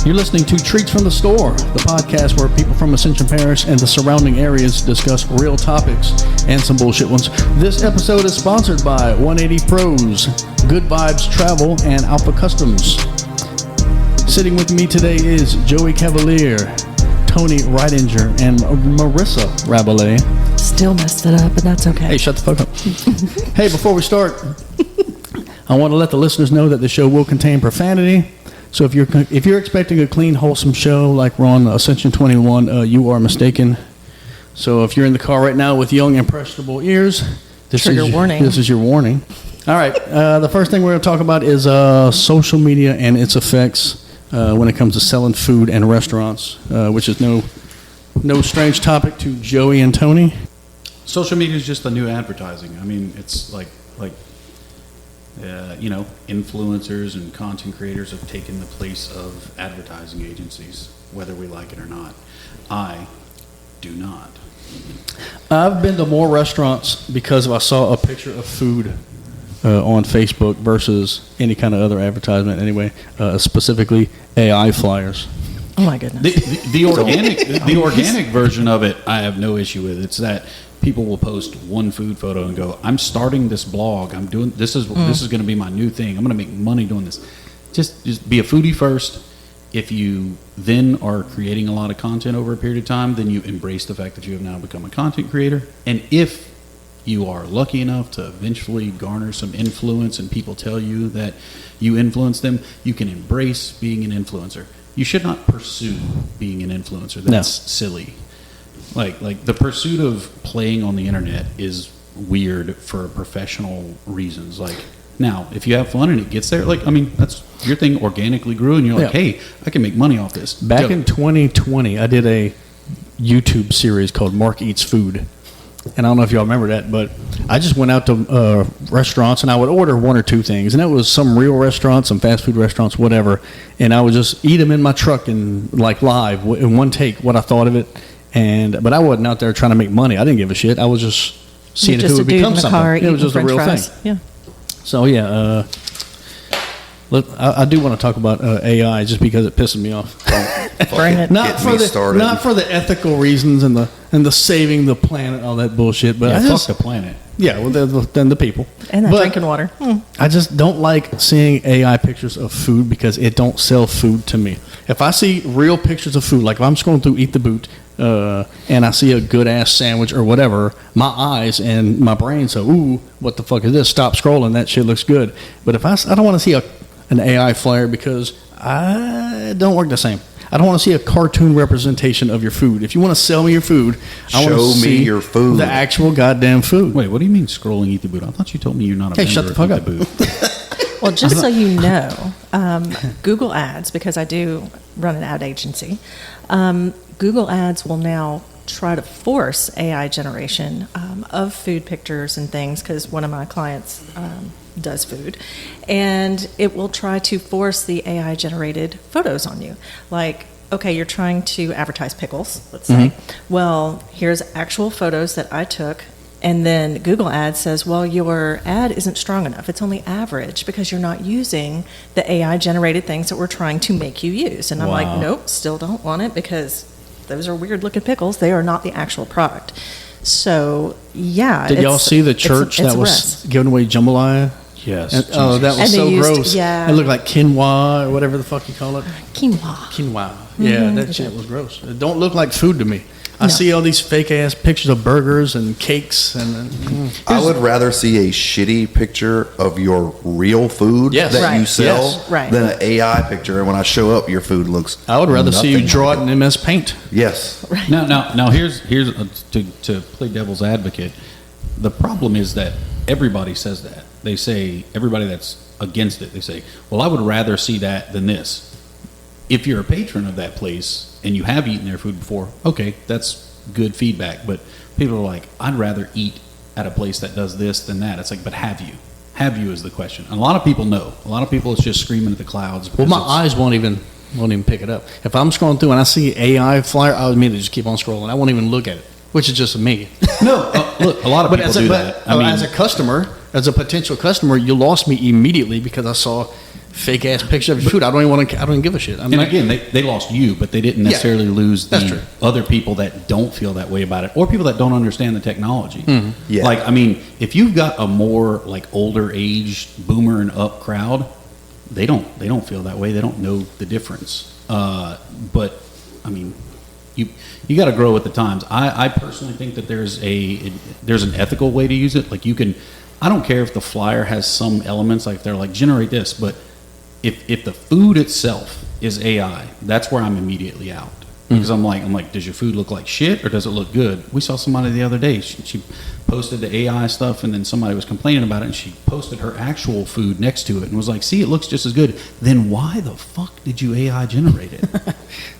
You're listening to Treats from the Store, the podcast where people from Ascension Parish and the surrounding areas discuss real topics and some bullshit ones. This episode is sponsored by 180 Pros, Good Vibes Travel, and Alpha Customs. Sitting with me today is Joey Cavalier, Tony Ridinger, and Marissa Rabalais. Still messed it up, but that's okay. Hey, shut the fuck up. Hey, before we start, I want to let the listeners know that the show will contain profanity. So if you're expecting a clean, wholesome show like we're on Ascension 21, you are mistaken. So if you're in the car right now with young, impressionable ears, this is your warning. All right. The first thing we're going to talk about is social media and its effects when it comes to selling food and restaurants, which is no strange topic to Joey and Tony. Social media is just the new advertising. I mean, it's like influencers and content creators have taken the place of advertising agencies, whether we like it or not. I do not. I've been to more restaurants because I saw a picture of food on Facebook versus any kind of other advertisement anyway, specifically AI flyers. Oh my goodness. The organic version of it, I have no issue with. It's that people will post one food photo and go, "I'm starting this blog. I'm doing this is going to be my new thing. I'm going to make money doing this." Just be a foodie first. If you then are creating a lot of content over a period of time, then you embrace the fact that you have now become a content creator. And if you are lucky enough to eventually garner some influence and people tell you that you influence them, you can embrace being an influencer. You should not pursue being an influencer. That's silly. Like the pursuit of playing on the internet is weird for professional reasons. Like, now, if you have fun and it gets there, that's your thing organically grew and you're like, hey, I can make money off this. Back in 2020, I did a YouTube series called Mark Eats Food. And I don't know if y'all remember that, but I just went out to restaurants and I would order one or two things. And that was some real restaurants, some fast food restaurants, whatever. And I would just eat them in my truck and live in one take what I thought of it. But I wasn't out there trying to make money. I didn't give a shit. I was just seeing if it would become something. It was just a real thing. Yeah. So yeah, I do want to talk about AI just because it pisses me off. Bring it. Not for the ethical reasons and the saving the planet, all that bullshit. But fuck the planet. Yeah, well, then the people and the drinking water. I just don't like seeing AI pictures of food because it don't sell food to me. If I see real pictures of food, like if I'm scrolling through Eat the Boot, and I see a good ass sandwich or whatever, my eyes and my brain say, "Ooh, what the fuck is this? Stop scrolling. That shit looks good." But if I don't want to see an AI flyer because I don't work the same. I don't want to see a cartoon representation of your food. If you want to sell me your food, I want to see your food. The actual goddamn food. Wait, what do you mean scrolling Eat the Boot? I thought you told me you're not a member shut the fuck of up. Eat the Boot. Well, just so you know, Google Ads, because I do run an ad agency, Google Ads will now try to force AI generation of food pictures and things, because one of my clients does food, and it will try to force the AI generated photos on you. Like, okay, you're trying to advertise pickles, let's say. Well, here's actual photos that I took, and then Google Ads says, well, your ad isn't strong enough. It's only average because you're not using the AI generated things that we're trying to make you use. And I'm like, nope, still don't want it because those are weird looking pickles. They are not the actual product. So, yeah. Did y'all see the church that was giving away jambalaya? Yes. That was so gross. Yeah. It looked like quinoa or whatever the fuck you call it. Quinoa. Yeah, that shit was gross. It don't look like food to me. I see all these fake ass pictures of burgers and cakes, and I would rather see a shitty picture of your real food that you sell than an AI picture. And when I show up, your food looks. I would rather see you draw it in MS Paint. Yes. Right. Now here's to play devil's advocate. The problem is that everybody says that. They say, everybody that's against it, they say, well, I would rather see that than this. If you're a patron of that place and you have eaten their food before, okay, that's good feedback. But people are like, I'd rather eat at a place that does this than that. It's like, but have you? Have you is the question. And a lot of people know. A lot of people, it's just screaming at the clouds. Well, my eyes won't even pick it up. If I'm scrolling through and I see AI flyer, I would immediately just keep on scrolling. I won't even look at it, which is just me. No, look, a lot of people do that. As a customer, as a potential customer, you lost me immediately because I saw fake ass picture of your food. I don't even give a shit. And again, they lost you, but they didn't necessarily lose the other people that don't feel that way about it, or people that don't understand the technology. Mm-hmm. Yeah. Like, I mean, if you've got a more like older age boomer and up crowd, they don't feel that way. They don't know the difference. But I mean, you got to grow with the times. I personally think that there's an ethical way to use it. Like, you can, I don't care if the flyer has some elements, like they're like generate this, but if the food itself is AI, that's where I'm immediately out. Because I'm like, does your food look like shit or does it look good? We saw somebody the other day. She posted the AI stuff, and then somebody was complaining about it, and she posted her actual food next to it and was like, see, it looks just as good. Then why the fuck did you AI generate it?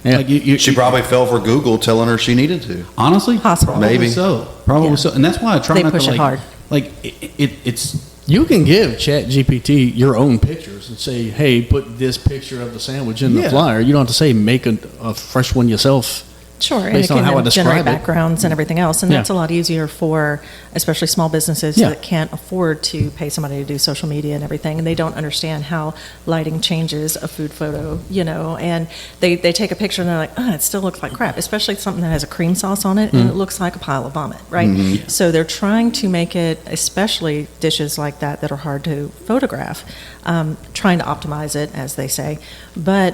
Like, she probably fell for Google telling her she needed to. Honestly, possible. Maybe so. Probably so. And that's why I try They not push to it hard. Like it's. You can give ChatGPT your own pictures and say, hey, put this picture of the sandwich in the flyer. You don't have to say make a fresh one yourself. Sure, and it Based on can how I then generate describe it. backgrounds and everything else, and that's a lot easier for especially small businesses that can't afford to pay somebody to do social media and everything, and they don't understand how lighting changes a food photo, and they take a picture and they're like, it still looks like crap, especially something that has a cream sauce on it and it looks like a pile of vomit, right? Mm-hmm. So they're trying to make it, especially dishes like that are hard to photograph, trying to optimize it, as they say, but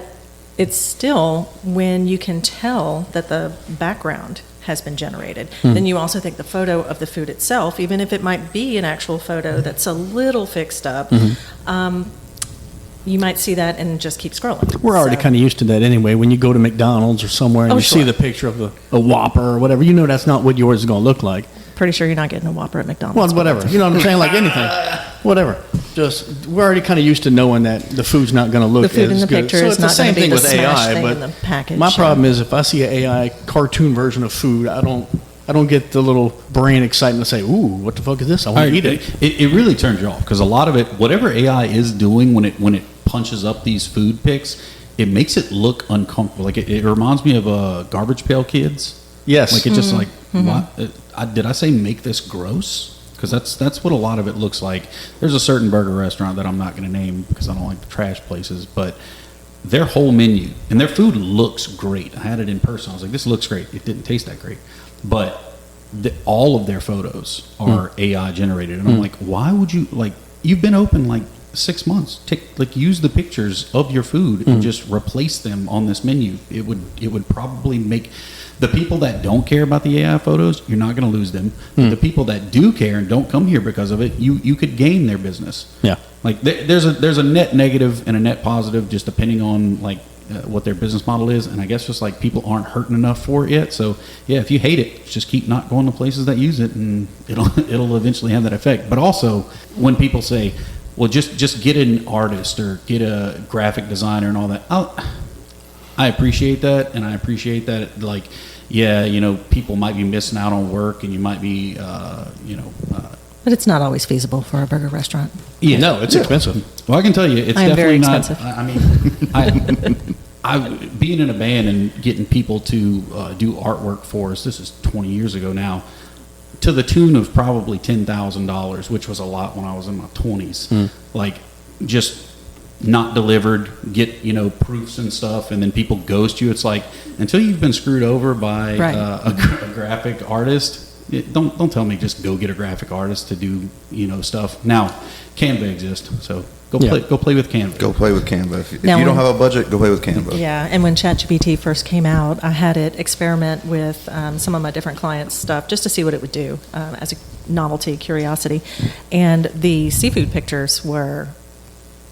it's still, when you can tell that the background has been generated, then you also think the photo of the food itself, even if it might be an actual photo that's a little fixed up, you might see that and just keep scrolling. We're already kind of used to that anyway. When you go to McDonald's or somewhere and you see the picture of a Whopper or whatever, that's not what yours is going to look like. Pretty sure you're not getting a Whopper at McDonald's. Well, whatever. You know what I'm saying? Like anything. Whatever. Just, we're already kind of used to knowing that the food's not going to look as good. The food in the picture so is it's the not same going to be thing the with smash AI, thing but in the package. my problem is if I see an AI cartoon version of food, I don't get the little brain excitement to say, ooh, what the fuck is this? I want to eat it. It really turns you off, because a lot of it, whatever AI is doing when it punches up these food pics, it makes it look uncomfortable. Like it reminds me of Garbage Pail Kids. Yes. Like, it's just like, what? Did I say make this gross? Because that's what a lot of it looks like. There's a certain burger restaurant that I'm not going to name because I don't like the trash places, but their whole menu and their food looks great. I had it in person. I was like, this looks great. It didn't taste that great, but all of their photos are AI generated, and I'm like, why would you, like, you've been open like 6 months. Use the pictures of your food and just replace them on this menu. It would probably make the people that don't care about the AI photos, you're not going to lose them. The people that do care and don't come here because of it, you could gain their business. Yeah. Like there's a net negative and a net positive, just depending on what their business model is. And I guess just like people aren't hurting enough for it yet. So yeah, if you hate it, just keep not going to places that use it, and it'll eventually have that effect. But also, when people say, well, just get an artist or get a graphic designer and all that, I appreciate that, and I appreciate that, like, people might be missing out on work, and you might be, But it's not always feasible for a burger restaurant. Yeah. No, it's expensive. Well, I can tell you, it's I am definitely very not. expensive. I mean, I being in a band and getting people to do artwork for us. This is 20 years ago now, to the tune of probably $10,000, which was a lot when I was in my 20s. Like, just not delivered, get proofs and stuff, and then people ghost you. It's like, until you've been screwed over by a graphic artist, don't tell me just go get a graphic artist to do stuff. Now Canva exists, so go play with Canva. Go play with Canva. If you don't have a budget, go play with Canva. Yeah, and when ChatGPT first came out, I had it experiment with some of my different clients' stuff just to see what it would do as a novelty, curiosity, and the seafood pictures were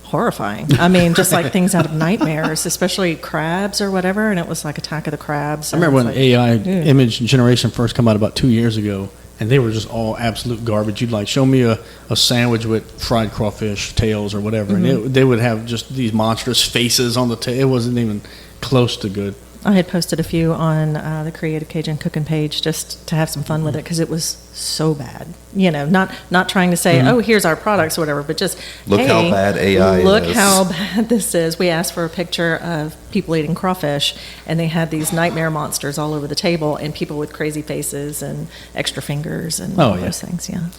horrifying. I mean, just like things out of nightmares, especially crabs or whatever, and it was like Attack of the Crabs. I remember when AI image generation first came out about 2 years ago, and they were just all absolute garbage. You'd like, show me a sandwich with fried crawfish tails or whatever, and they would have just these monstrous faces on the tail. It wasn't even close to good. I had posted a few on the Creative Cajun Cooking page just to have some fun with it, because it was so bad. Not trying to say, oh, here's our products or whatever, but just, look how bad AI is. Look how bad this is. We asked for a picture of people eating crawfish, and they had these nightmare monsters all over the table, and people with crazy faces and extra fingers and all those things. Yeah.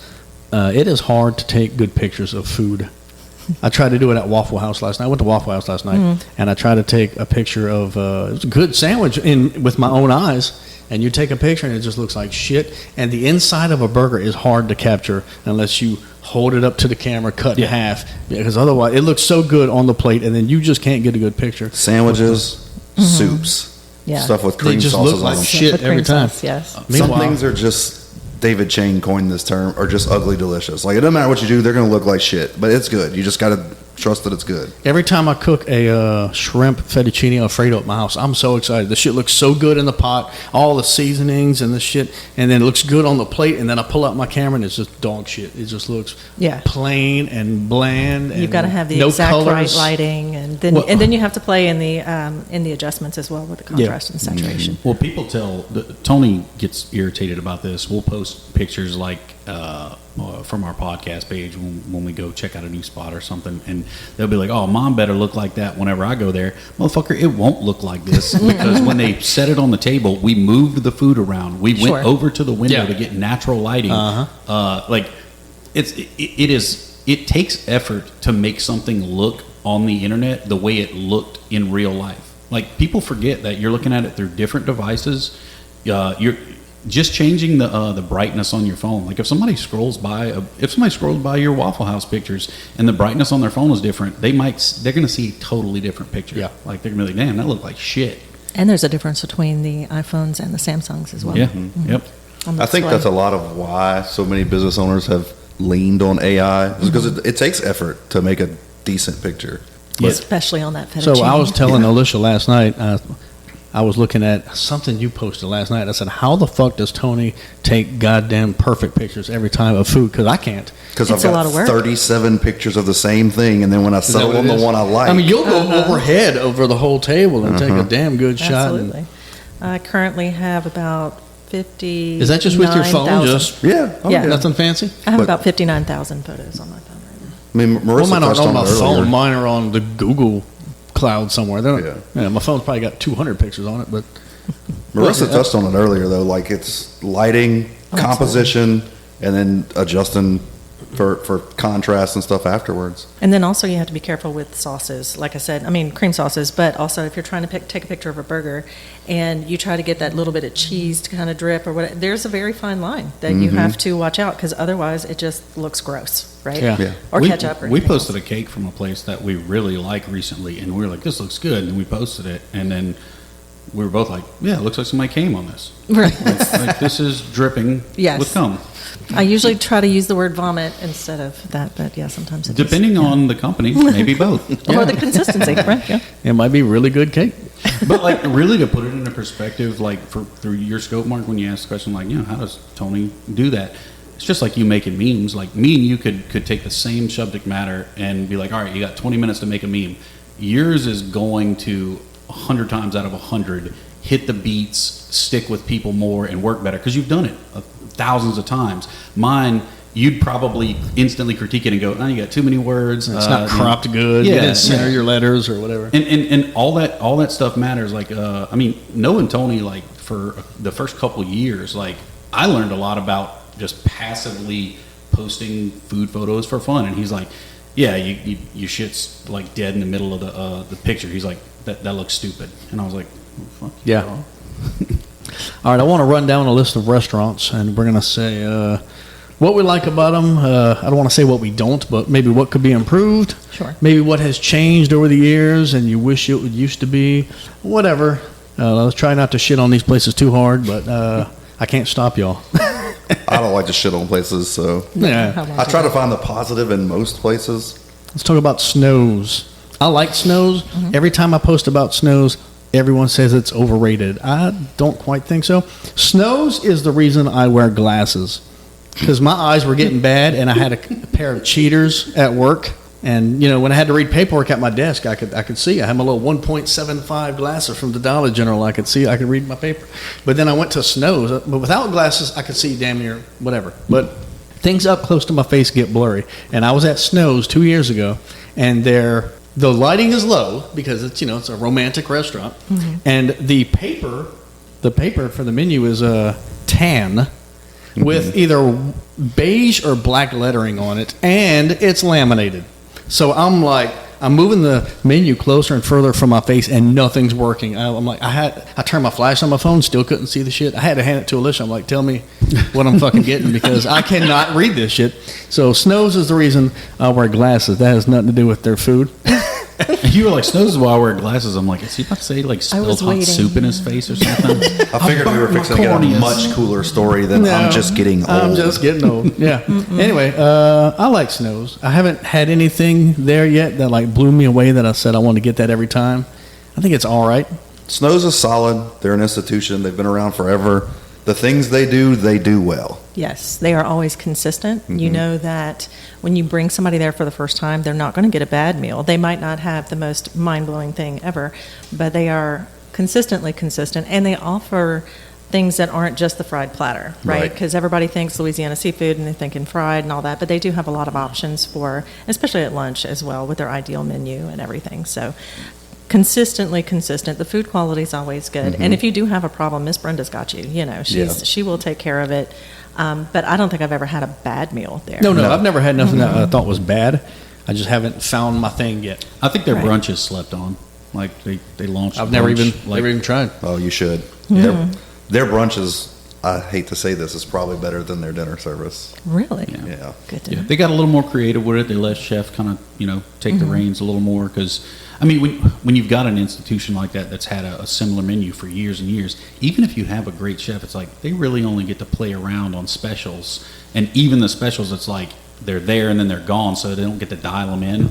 It is hard to take good pictures of food. I tried to do it at Waffle House last night. I went to Waffle House last night, and I tried to take a picture of it was a good sandwich with my own eyes. And you take a picture, and it just looks like shit. And the inside of a burger is hard to capture unless you hold it up to the camera, cut in half, because otherwise it looks so good on the plate, and then you just can't get a good picture. Sandwiches, soups, stuff with cream they just sauces look like on them. shit every time. Sauce, yes. Some things are just, David Chang coined this term, are just ugly delicious. Like, it doesn't matter what you do, they're going to look like shit, but it's good. You just got to trust that it's good. Every time I cook a shrimp fettuccine Alfredo at my house, I'm so excited. The shit looks so good in the pot, all the seasonings and the shit, and then it looks good on the plate, and then I pull out my camera and it's just dog shit. It just looks plain and bland. You've got to have the exact right lighting, and then you have to play in the adjustments as well with the contrast and saturation. Well, people Tony gets irritated about this. We'll post pictures like from our podcast page when we go check out a new spot or something, and they'll be like, "Oh, mom better look like that whenever I go there." Motherfucker, it won't look like this because when they set it on the table, we moved the food around. We went over to the window to get natural lighting. Like it takes effort to make something look on the internet the way it looked in real life. Like, people forget that you're looking at it through different devices. You're just changing the brightness on your phone. Like, if somebody scrolls by your Waffle House pictures and the brightness on their phone is different, they're going to see a totally different picture. Yeah. Like, they're going to be like, damn, that looked like shit. And there's a difference between the iPhones and the Samsungs as well. Yeah. Mm-hmm. Yep. I think that's a lot of why so many business owners have leaned on AI, because it takes effort to make a decent picture. Especially on that fettuccine. So I was telling Alicia last night, I was looking at something you posted last night. I said, how the fuck does Tony take goddamn perfect pictures every time of food? Because I can't. Because I've got 37 pictures of the same thing, and then when I settle on the one I like. I mean, you'll go overhead over the whole table and take a damn good shot. Absolutely. I currently have about 50. Is that just with your phone? Nothing fancy? I have about 59,000 photos on my phone right now. I mean, Marissa mine aren't touched on my phone. earlier. Mine are on the Google cloud somewhere. My phone's probably got 200 pictures on it, but Marissa touched on it earlier, though. Like, it's lighting, composition, and then adjusting for contrast and stuff afterwards. And then also you have to be careful with sauces. Like I said, I mean, cream sauces, but also if you're trying to take a picture of a burger and you try to get that little bit of cheese to kind of drip or whatever, there's a very fine line that you have to watch out, because otherwise it just looks gross, right? Yeah. Or ketchup. We posted a cake from a place that we really like recently, and we were like, this looks good, and we posted it, and then we were both like, yeah, it looks like somebody came on this. Right. like this is dripping with cum. I usually try to use the word vomit instead of that, but sometimes it depending on the company, maybe both. Or the consistency, right? Yeah. It might be really good cake. But like, really, to put it into perspective, like through your scope, Mark, when you ask the question, like, how does Tony do that? It's just like you making memes. Like, me and you could take the same subject matter and be like, all right, you got 20 minutes to make a meme. Yours is going to 100 times out of 100 hit the beats, stick with people more, and work better because you've done it thousands of times. Mine, you'd probably instantly critique it and go, you got too many words. It's not cropped good. You didn't center your letters or whatever. And all that stuff matters. Like, I mean, knowing Tony, like, for the first couple years, like, I learned a lot about just passively posting food photos for fun. And he's like, your shit's like dead in the middle of the picture. He's like, that looks stupid. And I was like, well, fuck yeah. All right, I want to run down a list of restaurants, and we're going to say what we like about them. I don't want to say what we don't, but maybe what could be improved. Sure. Maybe what has changed over the years and you wish it used to be. Whatever. Let's try not to shit on these places too hard, but I can't stop y'all. I don't like to shit on places, so I try to find the positive in most places. Let's talk about Snow's. I like Snow's. Every time I post about Snow's, everyone says it's overrated. I don't quite think so. Snow's is the reason I wear glasses, because my eyes were getting bad, and I had a pair of cheaters at work. And when I had to read paperwork at my desk, I could see. I had my little 1.75 glasses from the Dollar General. I could see. I could read my paper. But then I went to Snow's. But without glasses, I could see damn near whatever. But things up close to my face get blurry. And I was at Snow's 2 years ago, and the lighting is low because it's it's a romantic restaurant, and the paper for the menu is tan with either beige or black lettering on it, and it's laminated. So I'm moving the menu closer and further from my face, and nothing's working. I'm like, I turned my flash on my phone, still couldn't see the shit. I had to hand it to Alicia. I'm like, tell me what I'm fucking getting, because I cannot read this shit. So Snows is the reason I wear glasses. That has nothing to do with their food. You were like, Snows is why I wear glasses. I'm like, is he about to say like spilled hot waiting. soup in his face or something? I figured we were fixing to get a much cooler story than I'm just getting old. I'm just getting old. Yeah. Anyway, I like Snows. I haven't had anything there yet that like blew me away that I said I want to get that every time. I think it's all right. Snows is solid. They're an institution. They've been around forever. The things they do well. Yes, they are always consistent. You know that when you bring somebody there for the first time, they're not going to get a bad meal. They might not have the most mind-blowing thing ever, but they are consistently consistent, and they offer things that aren't just the fried platter, right? Right. Because everybody thinks Louisiana seafood and they're thinking fried and all that, but they do have a lot of options for, especially at lunch as well, with their ideal menu and everything. So consistently consistent. The food quality is always good. And if you do have a problem, Miss Brenda's got you. You know, she will take care of it. But I don't think I've ever had a bad meal there. No, I've never had nothing that I thought was bad. I just haven't found my thing yet. I think their Right. brunch is slept on. Like they launched. I've never brunch, even tried. Oh, you should. Their brunch is, I hate to say this, is probably better than their dinner service. Really? Yeah. Good to Yeah, know. they got a little more creative with it. They let chef kind of, take the reins a little more because, I mean, when you've got an institution like that that's had a similar menu for years and years, even if you have a great chef, it's like they really only get to play around on specials. And even the specials, it's like they're there and then they're gone, so they don't get to dial them in.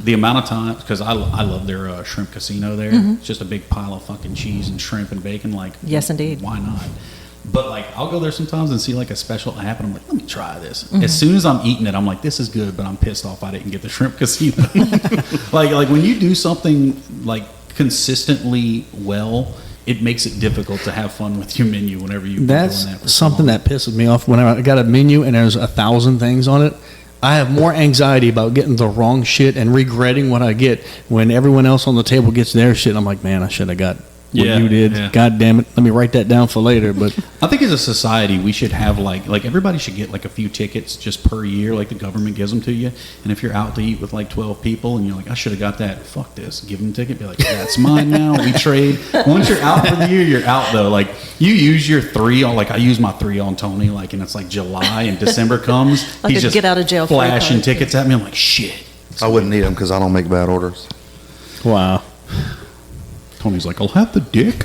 The amount of time, because I love their shrimp casino there. It's just a big pile of fucking cheese and shrimp and bacon. Like, Yes, indeed. Why not? But like, I'll go there sometimes and see like a special happen. I'm like, let me try this. As soon as I'm eating it, I'm like, this is good, but I'm pissed off I didn't get the shrimp casino. like when you do something like consistently well, it makes it difficult to have fun with your menu whenever you're doing that. That's for so something long. that pisses me off. When I got a menu and there's 1,000 things on it, I have more anxiety about getting the wrong shit and regretting what I get when everyone else on the table gets their shit. I'm like, man, I should have got what Yeah, you did. yeah. God damn it. Let me write that down for later. But I think as a society, we should have like everybody should get like a few tickets just per year, like the government gives them to you. And if you're out to eat with like 12 people and you're like, I should have got that, fuck this. Give them a ticket. Be like, that's mine now. We trade. Once you're out for the year, you're out though. Like you use your 3 on, like I use my 3 on Tony, like, and it's like July and December comes. Like he's a just get out of jail free flashing card. tickets at me. I'm like, shit. I wouldn't need them because I don't make bad orders. wow. Tony's like, I'll have the dick.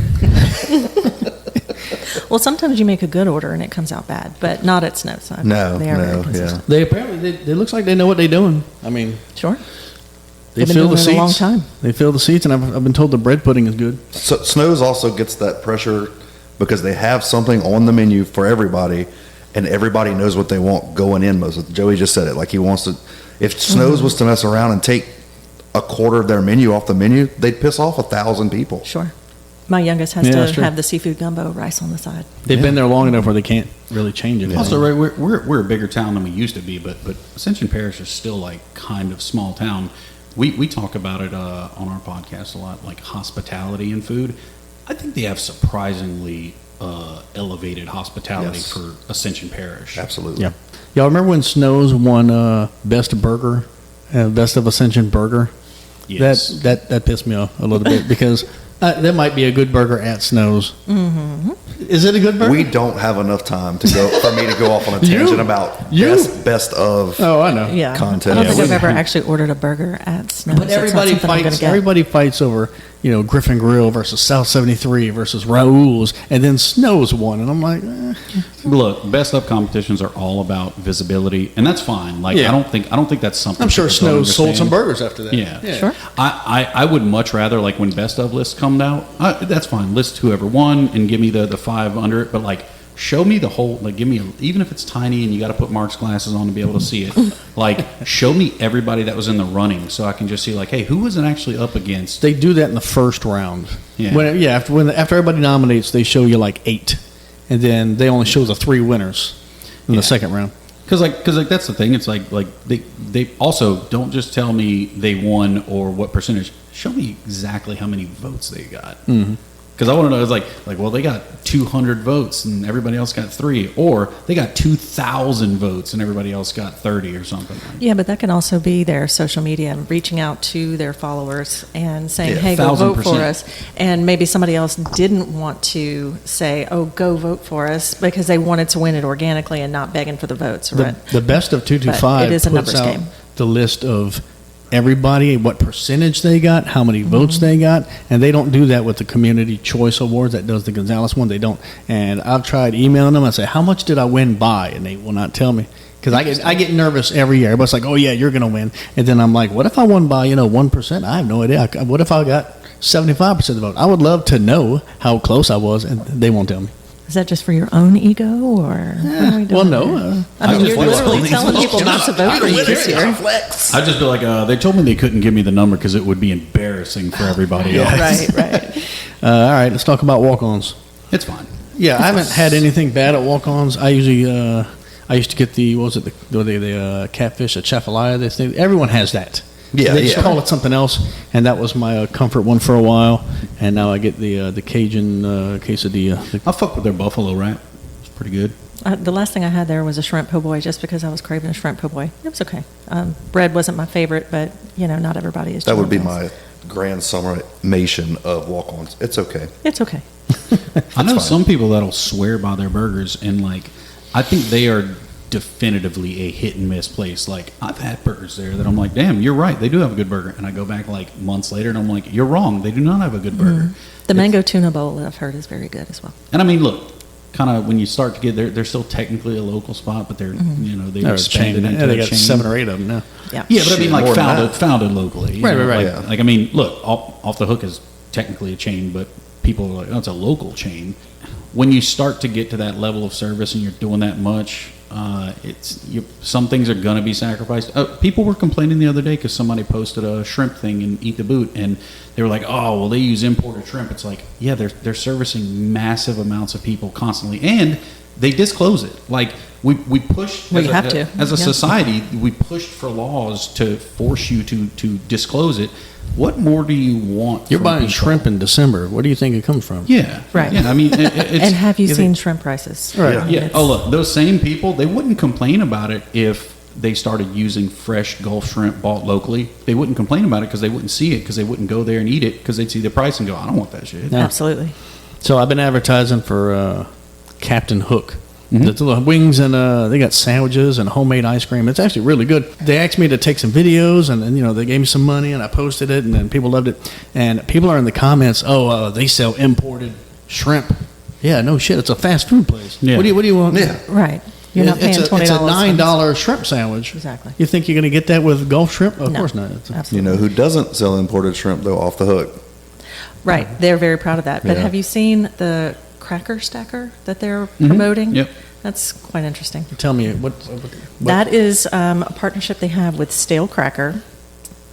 Well, sometimes you make a good order and it comes out bad, but not at Snows. No, They are very no, consistent. They apparently, it looks like they know what they're doing. I mean, Sure. they They've been fill the doing it seats. a long time. They fill the seats, and I've been told the bread pudding is good. So Snows also gets that pressure because they have something on the menu for everybody, and everybody knows what they want going in. Joey just said it, like he wants to. If Snows was to mess around and take a quarter of their menu off the menu, they'd piss off 1,000 people. Sure. My youngest has Yeah, that's to true. have the seafood gumbo rice on the side. They've been there long enough where they can't really change it. Also, right, we're a bigger town than we used to be, but Ascension Parish is still like kind of small town. We talk about it on our podcast a lot, like hospitality and food. I think they have surprisingly elevated hospitality Yes. for Ascension Parish. Absolutely. Yeah. Y'all remember when Snows won Best Burger, Best of Ascension Burger? Yes. That pissed me off a little bit because there might be a good burger at Snows. Mm-hmm. Is it a good burger? We don't have enough time to go for me to go off on a You- tangent about you- best of. Oh, I know. Yeah. Content. I don't think Yeah, I've we- ever actually ordered a burger at Snows. But That's not everybody something I'm gonna fights. get. Everybody fights over, Griffin Grill versus South 73 versus Raoul's, and then Snows won, and I'm like, Look, best of competitions are all about visibility, and that's fine. Like Yeah. I don't think that's something. I'm sure people don't Snows sold some understand. burgers after that. Yeah. Sure. I would much rather, like, when best of lists come out, that's fine. List whoever won and give me the 5 under it. But, like, show me the whole, like, give me, even if it's tiny and you got to put Mark's glasses on to be able to see it, like, show me everybody that was in the running so I can just see, like, hey, who was it actually up against? They do that in the first round. Yeah. After everybody nominates, they show you like 8, and then they only show the 3 winners in the second round. Because that's the thing. It's like they also don't just tell me they won or what percentage. Show me exactly how many votes they got. Because I want to know, it's like, well, they got 200 votes and everybody else got 3, or they got 2,000 votes and everybody else got 30 or something. Yeah, but that can also be their social media and reaching out to their followers and saying, Yeah, hey, go vote for 1,000%. us. And maybe somebody else didn't want to say, oh, go vote for us because they wanted to win it organically and not begging for the votes. The, Right? the best of 225 But it is a puts numbers out game. the list of everybody, what percentage they got, how many votes they got, and they don't do that with the Community Choice Awards. That does the Gonzales one. They don't. And I've tried emailing them. I say, how much did I win by? And they will not tell me. Because I get nervous every year. Everybody's like, oh, yeah, you're going to win. And then I'm like, what if I won by, 1%? I have no idea. What if I got 75% of the vote? I would love to know how close I was, and they won't tell me. Is that just for your own ego, or what are we doing? Well, no. there? I mean, you're literally telling people not to vote for you this year. I'd just be like, they told me they couldn't give me the number because it would be embarrassing for everybody else. Right. All right, let's talk about walk-ons. It's fine. Yeah, I haven't had anything bad at walk-ons. I usually, I used to get the, what was it, the catfish, a Cavalier. This thing. Everyone has that. Yeah, They just yeah. call it something else, and that was my comfort one for a while. And now I get the Cajun quesadilla. I fuck with their buffalo wrap. It's pretty good. The last thing I had there was a shrimp po' boy, just because I was craving a shrimp po' boy. It was okay. Bread wasn't my favorite, but not everybody is. That would be Jimmy John's. my grand summation of walk-ons. It's okay. It's okay. I know fine. some people that'll swear by their burgers, and I think they are definitively a hit and miss place. Like, I've had burgers there that I'm like, damn, you're right, they do have a good burger, and I go back months later and I'm like, you're wrong, they do not have a good burger. The mango tuna bowl that I've heard is very good as well. And I mean, look, kind of when you start to get there, they're still technically a local spot, but they're they've They're a expanded chain. into Yeah, they a got chain. 7 or 8 of them now. Yeah. Yeah, but I mean, Shit, like more than that. founded locally. you Right, know, right, right. Like, Yeah. I mean, look, off the hook is technically a chain, but people are like, oh, it's a local chain. When you start to get to that level of service and you're doing that much, some things are gonna be sacrificed. People were complaining the other day because somebody posted a shrimp thing in Eat the Boot, and they were like, "Oh, well, they use imported shrimp." It's like, yeah, they're servicing massive amounts of people constantly, and they disclose it. Like we pushed Well, you have to. as a Yeah. society, we pushed for laws to force you to disclose it. What more do you want? You're from buying people? shrimp in December. Where do you think it comes from? Yeah, Right. Yeah, I mean, it's, And have you you seen think- shrimp prices? Right. I mean, yeah. it's- Oh, look, those same people, they wouldn't complain about it if they started using fresh Gulf shrimp bought locally. They wouldn't complain about it because they wouldn't see it, because they wouldn't go there and eat it, because they'd see the price and go, I don't want that shit. No. Absolutely. So I've been advertising for Captain Hook. Mhm. The wings, and they got sandwiches and homemade ice cream. It's actually really good. They asked me to take some videos, and they gave me some money, and I posted it, and then people loved it. And people are in the comments, they sell imported shrimp. Yeah, no shit. It's a fast food place. Yeah. What do you want? Yeah. Right. You're not paying $20. It's a $9 shrimp sandwich. Exactly. You think you're going to get that with Gulf shrimp? Of No. course not. It's- You Absolutely. know who doesn't sell imported shrimp, though, off the hook? Right. They're very proud of that. But Yeah. have you seen the cracker stacker that they're promoting? Yep. That's quite interesting. Tell me what That is a partnership they have with Stale Cracker.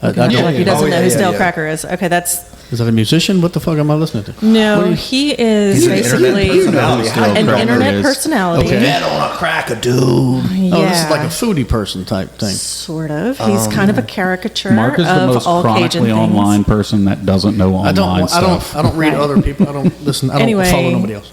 I Okay, don't- like he doesn't Oh, know yeah, who yeah, Stale yeah. Cracker is. Okay, that's is that a musician? What the fuck am I listening to? What no. do you- He is He's an internet basically personality. How do you an know who it internet is? personality. Okay. Get on a cracker, dude. Yeah. Oh, this is like a foodie person type thing. Sort of. He's kind of a caricature Mark is the of most all Cajun chronically things. online person that doesn't know online stuff. I don't read Right. other people. I don't listen. I don't Anyway, follow nobody else.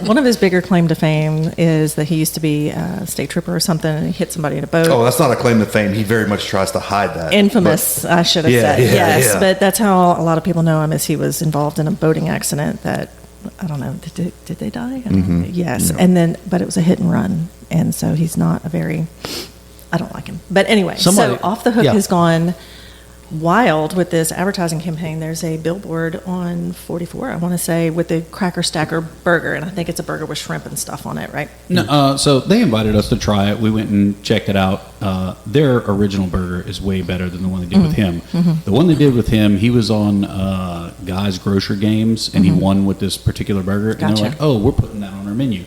One of his bigger claim to fame is that he used to be a state trooper or something, and he hit somebody in a boat. Oh, that's not a claim to fame. He very much tries to hide that. Infamous, I should have Yeah, said. yeah, Yes, yeah. but that's how a lot of people know him, is he was involved in a boating accident that, I don't know, did they die? I don't know. Yes, and then, but it was a hit and run, and so he's not a very, I don't like him. But anyway, Somebody- so Off the Hook yeah. has gone wild with this advertising campaign. There's a billboard on 44, I want to say, with the Cracker Stacker burger, and I think it's a burger with shrimp and stuff on it, right? No, so they invited us to try it. We went and checked it out. Their original burger is way better than the one they did with him. The one they did with him, he was on Guy's Grocery Games, and he won with this particular burger. And Gotcha. they're like, oh, we're putting that on our menu.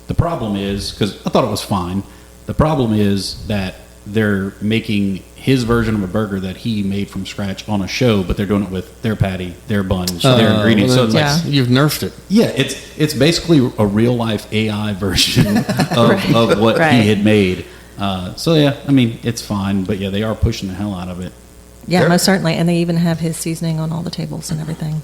The problem is, because I thought it was fine, the problem is that they're making his version of a burger that he made from scratch on a show, but they're doing it with their patty, their buns, their ingredients. So Well, it's then, like, Yeah. you've nerfed it. yeah, it's basically a real life AI version of what Right. he had made. So yeah, I mean, it's fine, but yeah, they are pushing the hell out of it. Yeah, There- most certainly, and they even have his seasoning on all the tables and everything.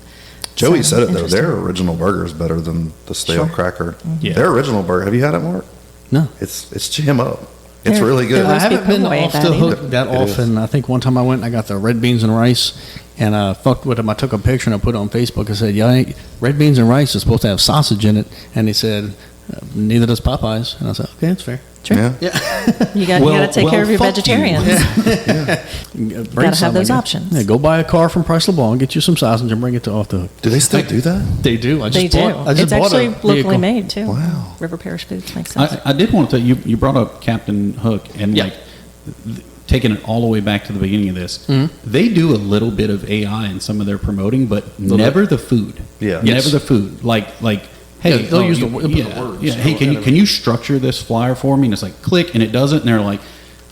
Joey So, said it though. interesting. Their original burger is better than the stale Sure. cracker. Yeah. Their original burger. Have you had it, Mark? No. It's GMO. It's They're- really good. they're I haven't people been way off bad the either. hook that It is. often. I think one time I went and I got the red beans and rice, and I fucked with them. I took a picture and I put it on Facebook. I said, "Yeah, red beans and rice is supposed to have sausage in it," and they said, "Neither does Popeyes." And I said, "Okay, that's fair." True. Yeah. You got to take care of your fuck you. vegetarians. Bring Gotta some, have those I guess. options. Yeah, go buy a car from Price LeBlanc, get you some sausage, and bring it to off the hook. Do they still do that? They do. I just They do. bought, I just It's bought actually a locally vehicle. made too. Wow. River Parish Foods makes sense. I did want to tell you, you brought up Captain Hook and Yeah. like taking it all the way back to the beginning of this. Mm-hmm. They do a little bit of AI in some of their promoting, but never the food. Yeah. Never Yes. the food. Like, hey, Yeah, they'll use the word- yeah, the words. yeah. Hey, can you structure this flyer for me? And it's like click, and it doesn't. And they're like,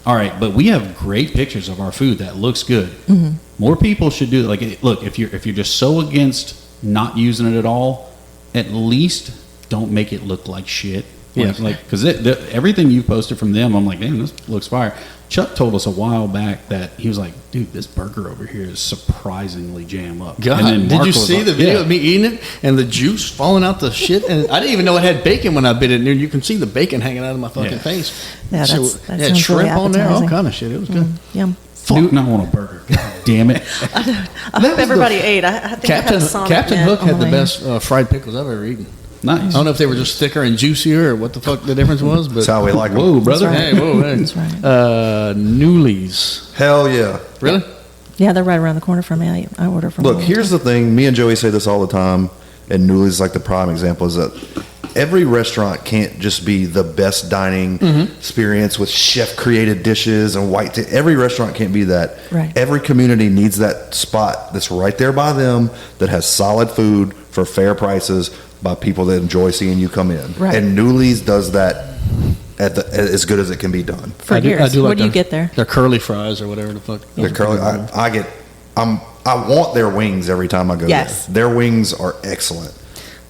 all right, but we have great pictures of our food that looks good. Mm-hmm. More people should do it. Like, look, if you're just so against not using it at all, at least don't make it look like shit. Yeah. Like because everything you posted from them, I'm like, damn, this looks fire. Chuck told us a while back that he was like, dude, this burger over here is surprisingly jam up. God, And then did Mark you was see like, the video yeah. of me eating it and the juice falling out the shit? And I didn't even know it had bacon when I bit it. And you can see the bacon hanging out of my fucking Yeah. face. Yeah, So, that yeah, sounds shrimp really on there, all appetizing. kind of shit. It was good. Yum. Fuck, not want a burger. God damn it. I That hope was everybody the- ate. I think I had a Sonic Captain mint Hook on had the way. best fried pickles I've ever eaten. I Nice. don't know if they were just thicker and juicier or what the fuck the difference was, but That's how we like them. Whoa, brother. right. hey, whoa, hey. That's right. Newlies. Hell yeah. Really? Yeah, they're right around the corner from me. I order from Look, them. here's the thing. Me and Joey say this all the time, and Newly's is like the prime example, is that every restaurant can't just be the best dining experience with chef-created dishes and white. Every restaurant can't be that. Right. Every community needs that spot that's right there by them that has solid food for fair prices by people that enjoy seeing you come in. Right. And Newly's does that as good as it can be done. For years. What do you get there? Their curly fries or whatever the fuck. They're curly. I want their wings every time I go Yes. there. Their wings are excellent.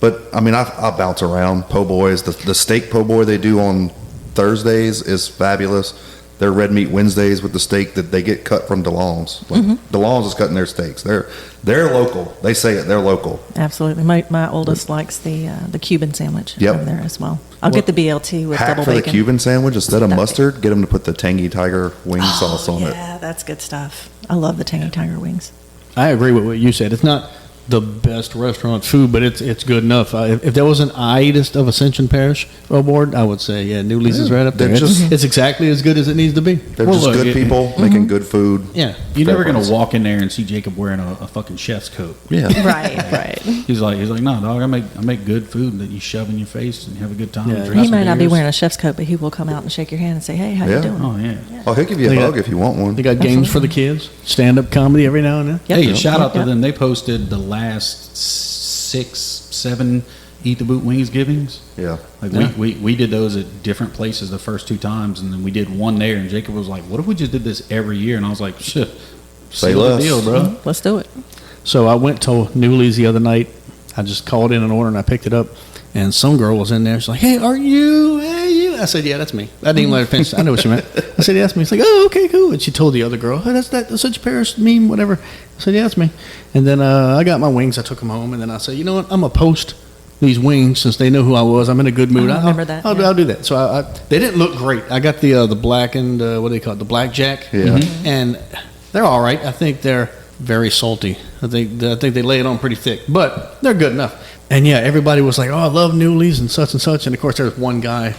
But I mean, I bounce around. Po' boys, the steak po' boy they do on Thursdays is fabulous. Their red meat Wednesdays with the steak that they get cut from DeLong's. Like, DeLong's is cutting their steaks. They're local. They say it. They're local. Absolutely. My oldest likes the Cuban sandwich Yep. over there as well. I'll get the BLT with Hack double for bacon. the Cuban sandwich instead of That'd be- mustard. Get them to put the tangy tiger wing sauce on it. Yeah, that's good stuff. I love the tangy tiger wings. I agree with what you said. It's not the best restaurant food, but it's good enough. If there was an Iedist of Ascension Parish award, I would say, yeah, Newly's is right up there. They're just- It's exactly as good as it needs to be. They're Well, just look, good people making good food. Yeah. You're Fair never going price. to walk in there and see Jacob wearing a fucking chef's coat. Yeah. Right. He's like, no, dog. I make good food that you shove in your face and have a good time. Yeah. and drink He some might not be beers. wearing a chef's coat, but he will come out and shake your hand and say, "Hey, how Yeah. you doing?" Oh yeah. Oh, he'll give you They a got- hug if you want one. They got games for the kids, stand up comedy every now and then. Yep. Hey, shout out to Yep. them. They posted the last 6-7 Eat the Boot Wings givings. Yeah. Like Yeah. we did those at different places the first 2 times, and then we did one there. And Jacob was like, "What if we just did this every year?" And I was like, "Shit, Say seal the less. deal, bro." Let's do it. So I went to Newly's the other night. I just called in an order and I picked it up. And some girl was in there. She's like, "Hey, are you? Hey, you?" I said, "Yeah, that's me." I didn't even let her finish. I know what she meant. I said, "Yeah, that's me." She's like, "Oh, okay, cool." And she told the other girl, "Oh, that's such a Paris meme, whatever." I said, "Yeah, that's me." And then I got my wings. I took them home. And then I said, "You know what? I'm going to post these wings since they know who I was. I'm in a good mood. I remember that, yeah. I'll do that." So they didn't look great. I got the black and what do they call it? The blackjack. Yeah. And they're all right. I think they're very salty. I think they lay it on pretty thick, but they're good enough. And yeah, everybody was like, "Oh, I love Newly's and such and such." And of course, there's one guy,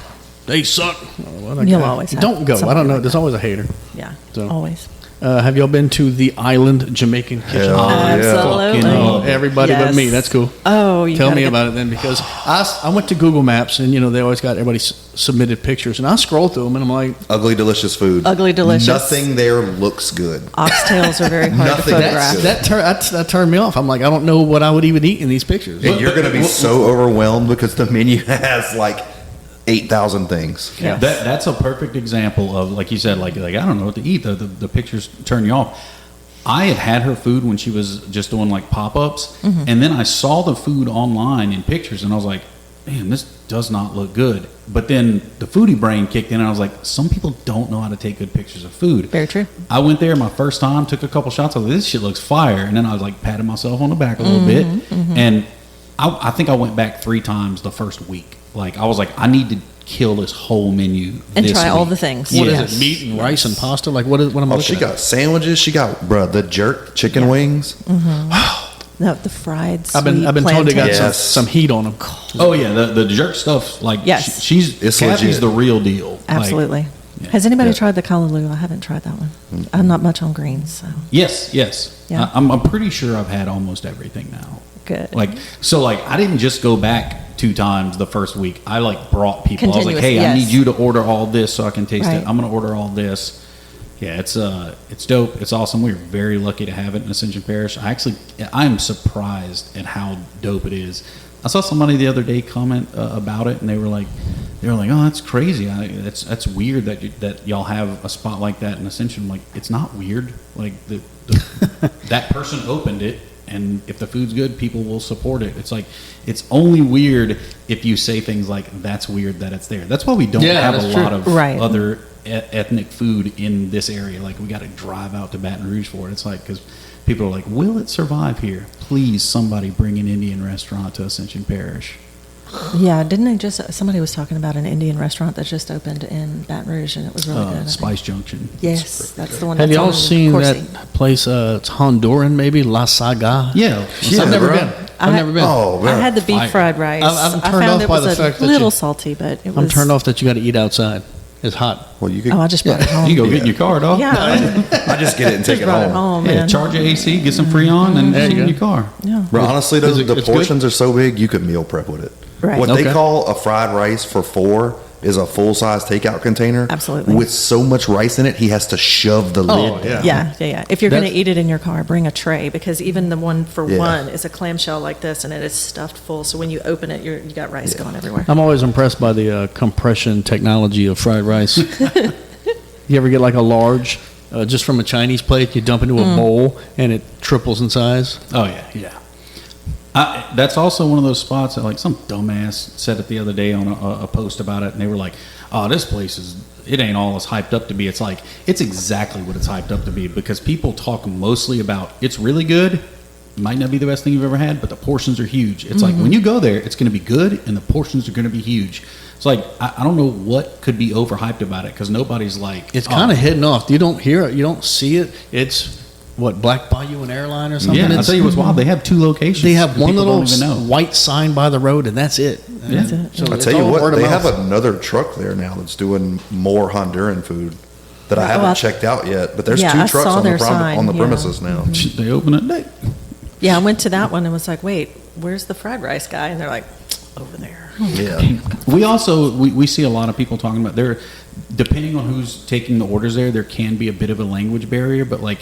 "They suck." Oh, well, You'll always have don't go. I somebody don't know. like There's that. always a hater. Yeah. So- Always. Have y'all been to the Island Jamaican Kitchen? Hell yeah. Absolutely. Fucking Oh, love it. everybody but Yes. me. That's cool. Oh, you Tell gotta me get- about it then, because I went to Google Maps and they always got everybody submitted pictures, and I scroll through them and I'm like, Ugly, delicious food. Ugly, delicious. Nothing there looks good. Oxtails are very hard to Nothing photograph. that's that turned me off. I'm like, I don't know what I would even eat in these pictures. And you're going to be so overwhelmed because the menu has like 8,000 things. Yeah. That's a perfect example of, like you said, like I don't know what to eat. The pictures turn you off. I had her food when she was just doing like pop-ups, and then I saw the food online in pictures, and I was like, man, this does not look good. But then the foodie brain kicked in, and I was like, some people don't know how to take good pictures of food. Very true. I went there my first time, took a couple shots. I was like, this shit looks fire. And then I was like, patting myself on the back a little bit. And I think I went back 3 times the first week. Like, I was like, I need to kill this whole menu And this try all week. the things. What is Yes. it? Meat and rice and pasta? Like what am I Oh, looking she at? got sandwiches. She got, bruh, the jerk chicken wings. No, the fried I've been sweet told they got plantain. Yes. some heat on them. Oh, yeah, the jerk stuff, like, Yes. she's It's Kathy's legit. the real deal. Like, Absolutely. yeah. Has anybody Yeah. tried the callaloo? I haven't tried that one. I'm not much on greens, so yes. Yeah. I'm pretty sure I've had almost everything now. good. Like, so, like, I didn't just go back 2 times the first week. I, like, brought people. I was like, Continuous, hey, I yes. need you to order all this so I can taste Right. it. I'm going to order all this. Yeah, it's dope. It's awesome. We're very lucky to have it in Ascension Parish. I'm surprised at how dope it is. I saw somebody the other day comment about it, and they were like, oh, that's crazy. That's weird that y'all have a spot like that in Ascension. I'm like, it's not weird. Like that person opened it, and if the food's good, people will support it. It's like, it's only weird if you say things like, that's weird that it's there. That's why we don't Yeah, have a that's true. lot of Right. other ethnic food in this area. Like, we got to drive out to Baton Rouge for it. It's like, because people are like, will it survive here? Please, somebody bring an Indian restaurant to Ascension Parish. Yeah, didn't they just? Somebody was talking about an Indian restaurant that just opened in Baton Rouge, and it was really good. I think. Spice Junction. Yes, that's the one. Have that's y'all on seen Corsi. that place? It's Honduran, maybe La Saga. Yeah. I've never bro. been. I've never been. Oh, I man. had the beef Fire. fried rice. I'm I turned found off it by was the a fact that little you- salty, but it was. I'm turned off that you got to eat outside. It's hot. Well, you could. Oh, I just brought it home. You go get in your car, dog. Yeah, I just get it and take just it brought it home. home. Yeah, man. charge your AC, get some Freon, and There you sit in go. your car. Yeah. But honestly, though, Is it- the it's good? portions are so big, you could meal prep with it. Right. What Okay. they call a fried rice for 4 is a full-size takeout container. Absolutely. With so much rice in it, he has to shove the lid down. Yeah. If you're going to That's- eat it in your car, bring a tray, because even the one for Yeah. one is a clamshell like this, and it is stuffed full. So when you open it, you got rice going everywhere. I'm always impressed by the compression technology of fried rice. You ever get like a large, just from a Chinese plate, you dump into a bowl and it triples in size? Oh, yeah. That's also one of those spots that, like, some dumbass said it the other day on a post about it, and they were like, oh, this place it ain't all it's hyped up to be. It's like, it's exactly what it's hyped up to be, because people talk mostly about it's really good, might not be the best thing you've ever had, but the portions are huge. It's like, when you go there, it's going to be good, and the portions are going to be huge. It's like, I don't know what could be overhyped about it, because nobody's like... It's kind of hidden off. You don't hear it. You don't see it. It's, what, Black Bayou and Airline or something? Yeah, I'll It's- tell you what's wild. They have 2 locations. They have and one people little don't even know. white sign by the road, and that's it. That's it. So I it's tell you all what, word of they mouth. have another truck there now that's doing more Honduran food that I haven't I- checked out yet. But there's Yeah, 2 I trucks saw on the, their sign, on the yeah. premises now. They open at night. Yeah, I went to that one and was like, wait, where's the fried rice guy? And they're like, over there. Yeah. We also we see a lot of people talking about there, depending on who's taking the orders there can be a bit of a language barrier, but like,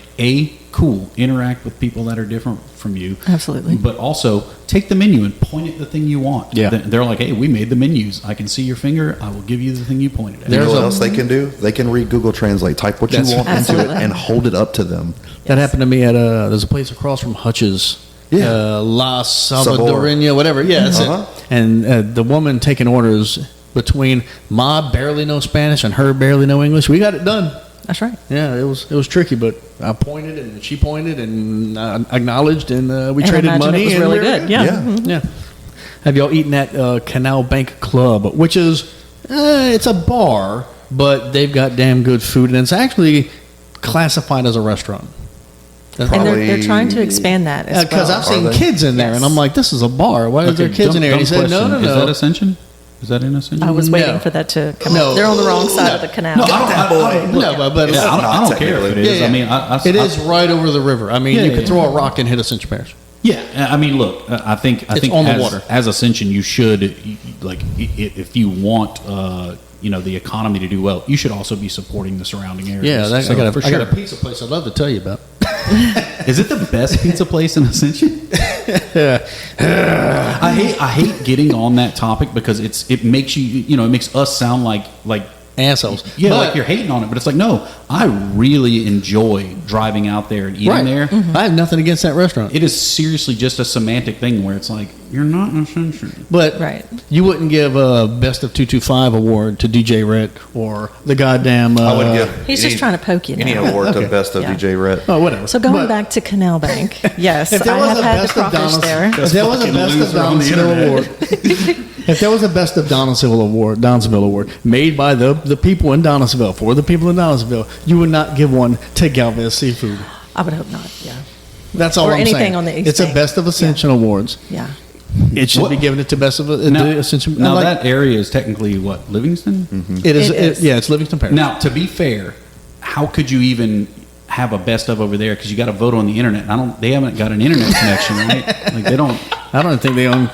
cool, interact with people that are different from you. Absolutely. But also take the menu and point at the thing you want. Yeah. They're like, hey, we made the menus. I can see your finger. I will give you the thing you pointed at. You know There's what a- else they can do? They can read Google Translate, type what you That's- want into Absolutely. it, and hold it up to them. That happened to me at there's a place across from Hutch's. Yeah. La Salvadoreña, whatever. Yeah, that's Uh-huh. it. And the woman taking orders between my barely know Spanish and her barely know English, we got it done. That's right. Yeah, it was tricky, but I pointed and she pointed and I acknowledged, and we And traded imagine money. it was and really we were good. Yeah. Yeah. Mhm. Yeah. Have y'all eaten at Canal Bank Club, which is it's a bar, but they've got damn good food, and it's actually classified as a restaurant. And Probably- they're trying to expand that as Because well. I've seen they? kids in there, and Yes. I'm like, this is a bar. Why is there kids in there? And he said, no, no, Is that no. Ascension? Is that in Ascension? I was No. waiting for that to come No. out. They're on the wrong side of the canal. No, I don't. No, but Yeah, I don't care if it is. Yeah, yeah. I mean, I it is right over the river. I mean, Yeah, you could yeah. throw a rock and hit Ascension Parish. Yeah, I mean, look, I think It's on the as, water. as Ascension, you should like if you want the economy to do well, you should also be supporting the surrounding areas. Yeah, So, I got for sure. a pizza place I'd love to tell you about. Is it the best pizza place in Ascension? I hate getting on that topic because it makes it makes us sound like assholes. Yeah, But- like you're hating on it, but it's like, no, I really enjoy driving out there and eating right there. I have nothing against that restaurant. It is seriously just a semantic thing where it's like, you're not an essential. But Right. you wouldn't give a Best of 225 award to DJ Rhett or the goddamn. I wouldn't give He's just trying to poke you any now. award Okay. to Best of Yeah. DJ Rhett. Oh, whatever. So going But back to Canal Bank, yes, if there I was have a had the Best of crawfish Donaldson, there. if there was a fucking Best of loser on the Donaldsonville internet. award, if there was a Best of Donaldsonville award made by the people in Donaldsonville for the people in Donaldsonville, you would not give one to Galvez Seafood. I would hope not. Yeah, That's all Or I'm anything saying. on the East It's a Bank. Best of Ascension awards. yeah. It should What? be given it to Best of Now, the Ascension. now like, that area is technically what, Livingston? it is. It is. Yeah, it's Livingston Parish. Now, to be fair, how could you even have a best of over there? Because you got to vote on the internet. They haven't got an internet connection, right? Like they don't. I don't think they own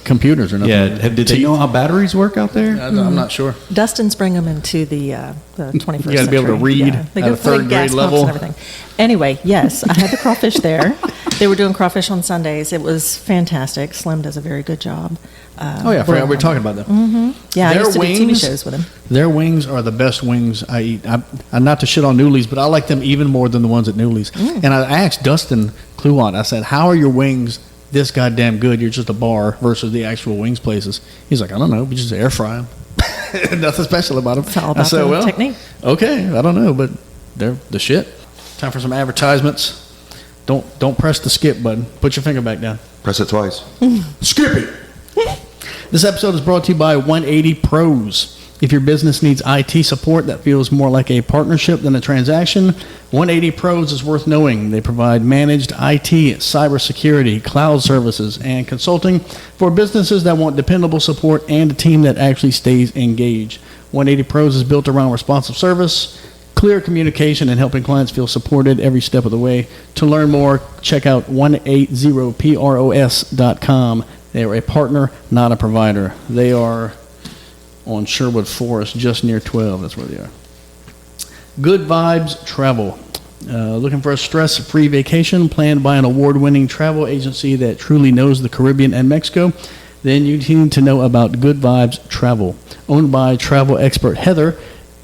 computers or nothing. Yeah, did they know how batteries work out there? I'm not sure. Dustin's bring them into the 21st You gotta be able to century. read Yeah. They at go a for the third gas grade pumps level. and everything. Anyway, yes, I had the crawfish there. They were doing crawfish on Sundays. It was fantastic. Slim does a very good job. Oh yeah, I forgot we were talking about that. Yeah, I Their used to do TV wings- shows with him. Their wings are the best wings I eat. I'm not to shit on Newly's, but I like them even more than the ones at Newly's. And I asked Dustin Kluwant, I said, "How are your wings this goddamn good? You're just a bar versus the actual wings places." He's like, "I don't know, we just air fry them. Nothing special about them." It's all I about said, the "Well, technique. okay, I don't know, but they're the shit." Time for some advertisements. Don't press the skip button. Put your finger back down. Press it twice. Skip it. This episode is brought to you by 180 Pros. If your business needs IT support that feels more like a partnership than a transaction, 180 Pros is worth knowing. They provide managed IT, cybersecurity, cloud services, and consulting for businesses that want dependable support and a team that actually stays engaged. 180 Pros is built around responsive service, clear communication, and helping clients feel supported every step of the way. To learn more, check out 180pros.com. They are a partner, not a provider. They are on Sherwood Forest, just near 12. That's where they are. Good Vibes Travel. Looking for a stress-free vacation planned by an award-winning travel agency that truly knows the Caribbean and Mexico? Then you need to know about Good Vibes Travel. Owned by travel expert Heather,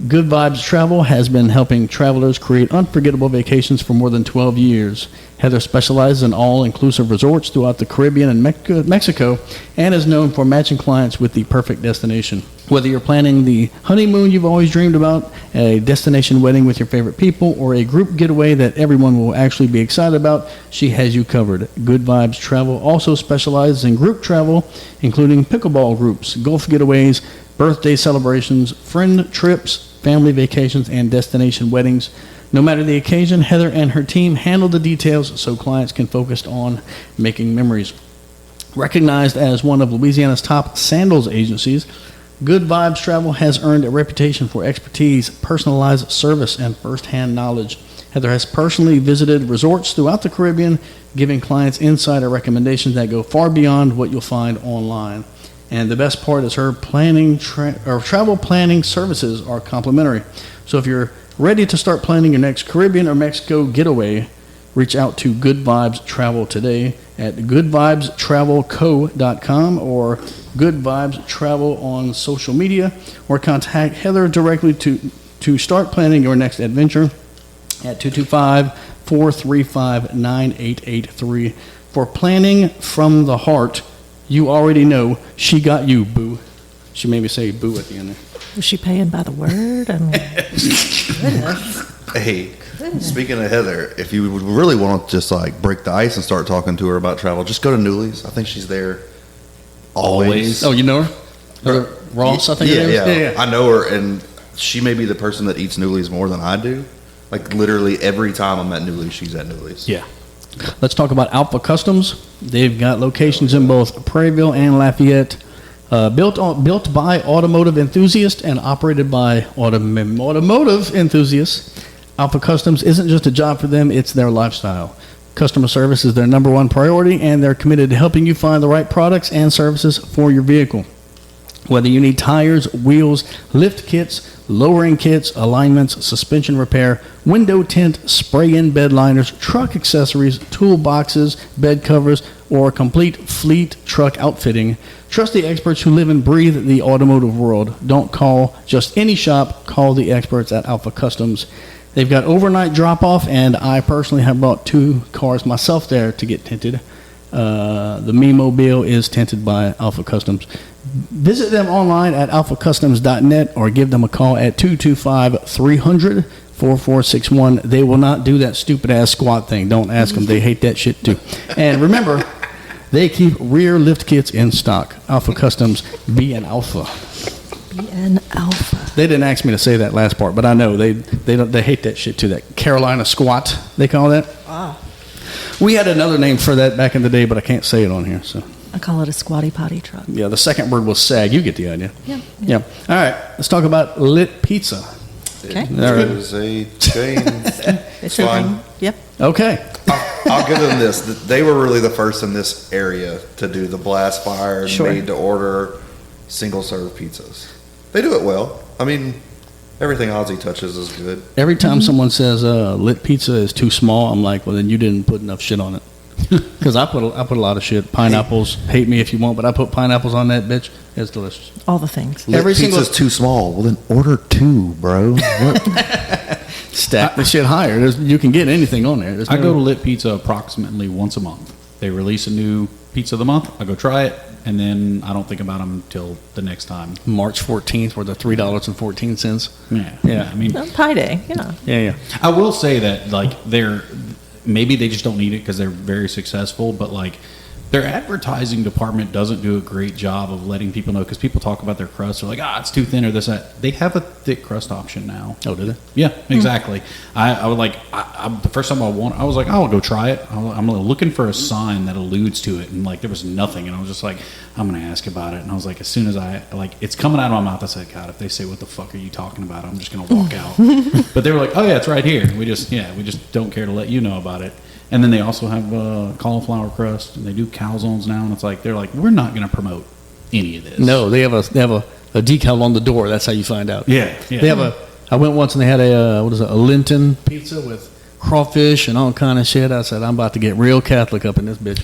Good Vibes Travel has been helping travelers create unforgettable vacations for more than 12 years. Heather specializes in all-inclusive resorts throughout the Caribbean and Mexico and is known for matching clients with the perfect destination. Whether you're planning the honeymoon you've always dreamed about, a destination wedding with your favorite people, or a group getaway that everyone will actually be excited about, she has you covered. Good Vibes Travel also specializes in group travel, including pickleball groups, golf getaways, birthday celebrations, friend trips, family vacations, and destination weddings. No matter the occasion, Heather and her team handle the details so clients can focus on making memories. Recognized as one of Louisiana's top sandals agencies, Good Vibes Travel has earned a reputation for expertise, personalized service, and first-hand knowledge. Heather has personally visited resorts throughout the Caribbean, giving clients insider recommendations that go far beyond what you'll find online. And the best part is her travel planning services are complimentary. So if you're ready to start planning your next Caribbean or Mexico getaway, reach out to Good Vibes Travel today at goodvibestravelco.com or Good Vibes Travel on social media, or contact Heather directly to start planning your next adventure at 225-435-9883. For planning from the heart, you already know she got you, boo. She made me say boo at the end there. Was she paying by the word? I mean, goodness. Hey, speaking of Heather, if you would really want to just like break the ice and start talking to her about travel, just go to Newly's. I think she's there always. Oh, you know her? Or Ross, I think yeah, it is? yeah. I know her, and she may be the person that eats Newly's more than I do. Like literally every time I'm at Newly's, she's at Newly's. Yeah. Let's talk about Alpha Customs. They've got locations in both Prairieville and Lafayette. Built by automotive enthusiasts and operated by automotive enthusiasts, Alpha Customs isn't just a job for them, it's their lifestyle. Customer service is their number one priority, and they're committed to helping you find the right products and services for your vehicle. Whether you need tires, wheels, lift kits, lowering kits, alignments, suspension repair, window tint, spray-in bed liners, truck accessories, toolboxes, bed covers, or complete fleet truck outfitting, trust the experts who live and breathe the automotive world. Don't call just any shop. Call the experts at Alpha Customs. They've got overnight drop-off, and I personally have brought 2 cars myself there to get tinted. The Me-Mobile is tinted by Alpha Customs. Visit them online at alphacustoms.net or give them a call at 225-300-4461. They will not do that stupid-ass squat thing. Don't ask them. They hate that shit, too. And remember, they keep rear lift kits in stock. Alpha Customs, be an alpha. Be an alpha. They didn't ask me to say that last part, but I know they hate that shit too. That Carolina squat, they call that. Ah. We had another name for that back in the day, but I can't say it on here. So I call it a squatty potty truck. yeah, the second word was sag. You get the idea. Yeah. Yeah. All right, let's talk about Lit Pizza. Okay. It is a chain. It's fine. Yep. Okay. I'll give them this. They were really the first in this area to do the blast fire, Sure. made to order, single serve pizzas. They do it well. I mean, everything Ozzy touches is good. Every time someone says Lit Pizza is too small, I'm like, well, then you didn't put enough shit on it. Because I put a lot of shit. Pineapples. Hate me if you want, but I put pineapples on that bitch. It's delicious. All the things. Lit Every single- pizza's too small. Well, then order 2, bro. What? Stack the shit higher. You can get anything on there. I go to Lit Pizza approximately once a month. They release a new pizza of the month. I go try it, and then I don't think about them until the next time. March 14th for the $3.14. Yeah, Yeah. I mean, Well, Pie Day, yeah. Yeah. I will say that like maybe they just don't need it because they're very successful, but like their advertising department doesn't do a great job of letting people know, because people talk about their crust. They're like, it's too thin or this, that. They have a thick crust option now. Oh, do they? Yeah, exactly. I would like, the first time I was like, I'll go try it. I'm looking for a sign that alludes to it, and like there was nothing, and I was just like, I'm going to ask about it. And I was like, as soon as it's coming out of my mouth, I said, God, if they say, what the fuck are you talking about, I'm just going to walk out. But they were like, oh yeah, it's right here. We just don't care to let you know about it. And then they also have cauliflower crust, and they do calzones now, and it's like, they're like, we're not going to promote any of this. No, they have a decal on the door. That's how you find out. Yeah. They have I went once and they had a Linton pizza with crawfish and all kind of shit. I said, I'm about to get real Catholic up in this bitch.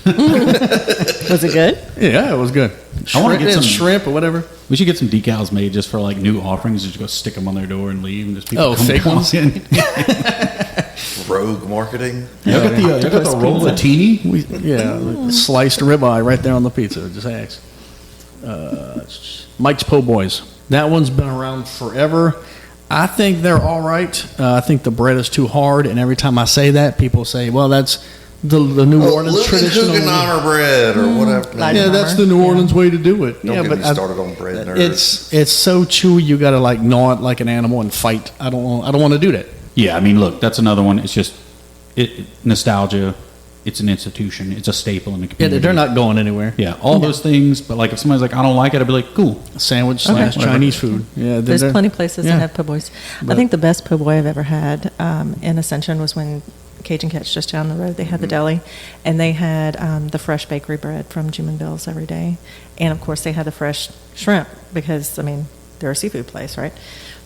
Was it good? Yeah, it was good. I wanna get some- shrimp or whatever. We should get some decals made just for like new offerings. Just go stick them on their door and leave, and just people Oh, come fake down ones? in. Rogue marketing. You got the rollatini. Sliced ribeye right there on the pizza. Just ask. Mike's Po' Boys. That one's been around forever. I think they're all right. I think the bread is too hard, and every time I say that, people say, well, that's the New Orleans Look at traditional. Guggenheimer bread or whatever. Like- Yeah, that's the New Orleans way to do it. Don't yeah, get but me started on bread nerds. it's so chewy. You got to like gnaw it like an animal and fight. I don't want to do that. Yeah, I mean, look, that's another one. It's just nostalgia. It's an institution. It's a staple in the Yeah, community. they're not going anywhere. Yeah, all those things. But like, if somebody's like, I don't like it, I'd be like, cool. Sandwich / whatever. Chinese food. Yeah, There's they're- plenty of places yeah. that have po' boys. I think the best po' boy I've ever had in Ascension was when Cajun Catch, just down the road, they had the deli, and they had the fresh bakery bread from Jim and Bill's every day. And of course, they had the fresh shrimp because, I mean, they're a seafood place, right?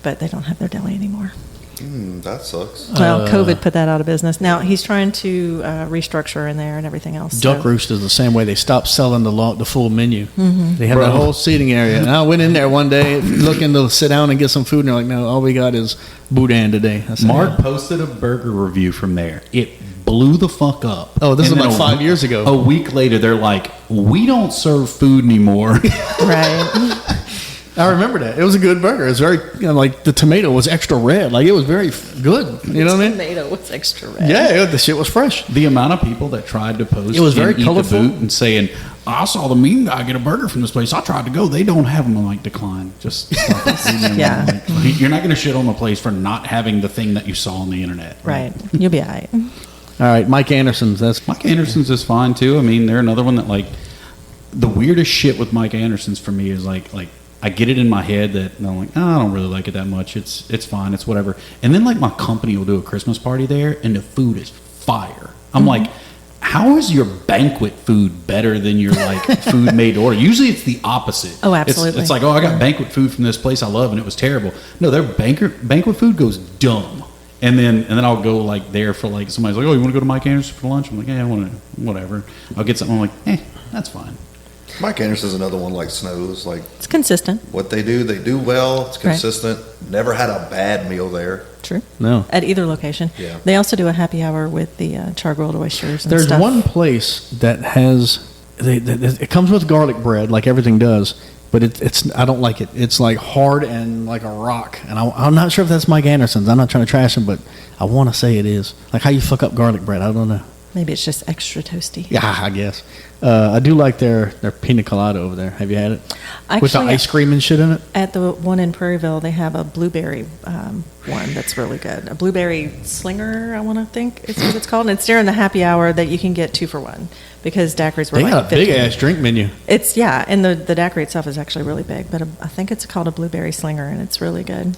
But they don't have their deli anymore. That sucks. Well, COVID put that out of business. Now he's trying to restructure in there and everything else. Duck so- Roost is the same way. They stopped selling the full menu. Mm-hmm. They have that whole seating area. And I went in there one day looking to sit down and get some food, and they're like, no, all we got is boudin today. I said, Mark "Yeah." posted a burger review from there. It blew the fuck up. Oh, this And is then like 5 years ago. A week later, they're like, we don't serve food anymore. Right. I remember that. It was a good burger. It was very, like the tomato was extra red. Like it was very good. You know what I mean? Tomato was extra red. Yeah, the shit was fresh. The amount of people that tried to post It was very and eat colorful. the boot and saying, I saw the mean guy get a burger from this place. I tried to go. They don't have them. I'm like, decline. Just stop it. Yeah. Like, you're not going to shit on the place for not having the thing that you saw on the internet. Right. You'll be all right. All right, Mike Anderson's. That's Mike Anderson's is fine too. I mean, they're another one that like the weirdest shit with Mike Anderson's for me is like I get it in my head that I'm like, I don't really like it that much. It's fine. It's whatever. And then like my company will do a Christmas party there, and the food is fire. I'm like, how is your banquet food better than your like food made to order? Usually it's the opposite. Oh, absolutely. It's like, oh, I got banquet food from this place I love, and it was terrible. No, their banquet food goes dumb. And then I'll go like there for like somebody's like, oh, you want to go to Mike Anderson for lunch? I'm like, yeah, I want to, whatever. I'll get something. I'm like, that's fine. Mike Anderson's another one like Snow's. Like It's consistent. what they do well. It's Right. consistent. Never had a bad meal there. True. No. At either location. Yeah. They also do a happy hour with the char-grilled oysters and There's stuff. one place that has it comes with garlic bread, like everything does, but it's I don't like it. It's like hard and like a rock, and I'm not sure if that's Mike Anderson's. I'm not trying to trash him, but I want to say it is. Like how you fuck up garlic bread, I don't know. Maybe it's just extra toasty. Yeah, I guess. I do like their pina colada over there. Have you had it? With the Actually, ice cream and shit in it? At the one in Prairieville, they have a blueberry one that's really good. A blueberry slinger, I want to think is what it's called. And it's during the happy hour that you can get 2 for $1 because daiquiris were They like got a 15. big ass drink menu. It's, yeah, and the daiquiri itself is actually really big, but I think it's called a blueberry slinger, and it's really good.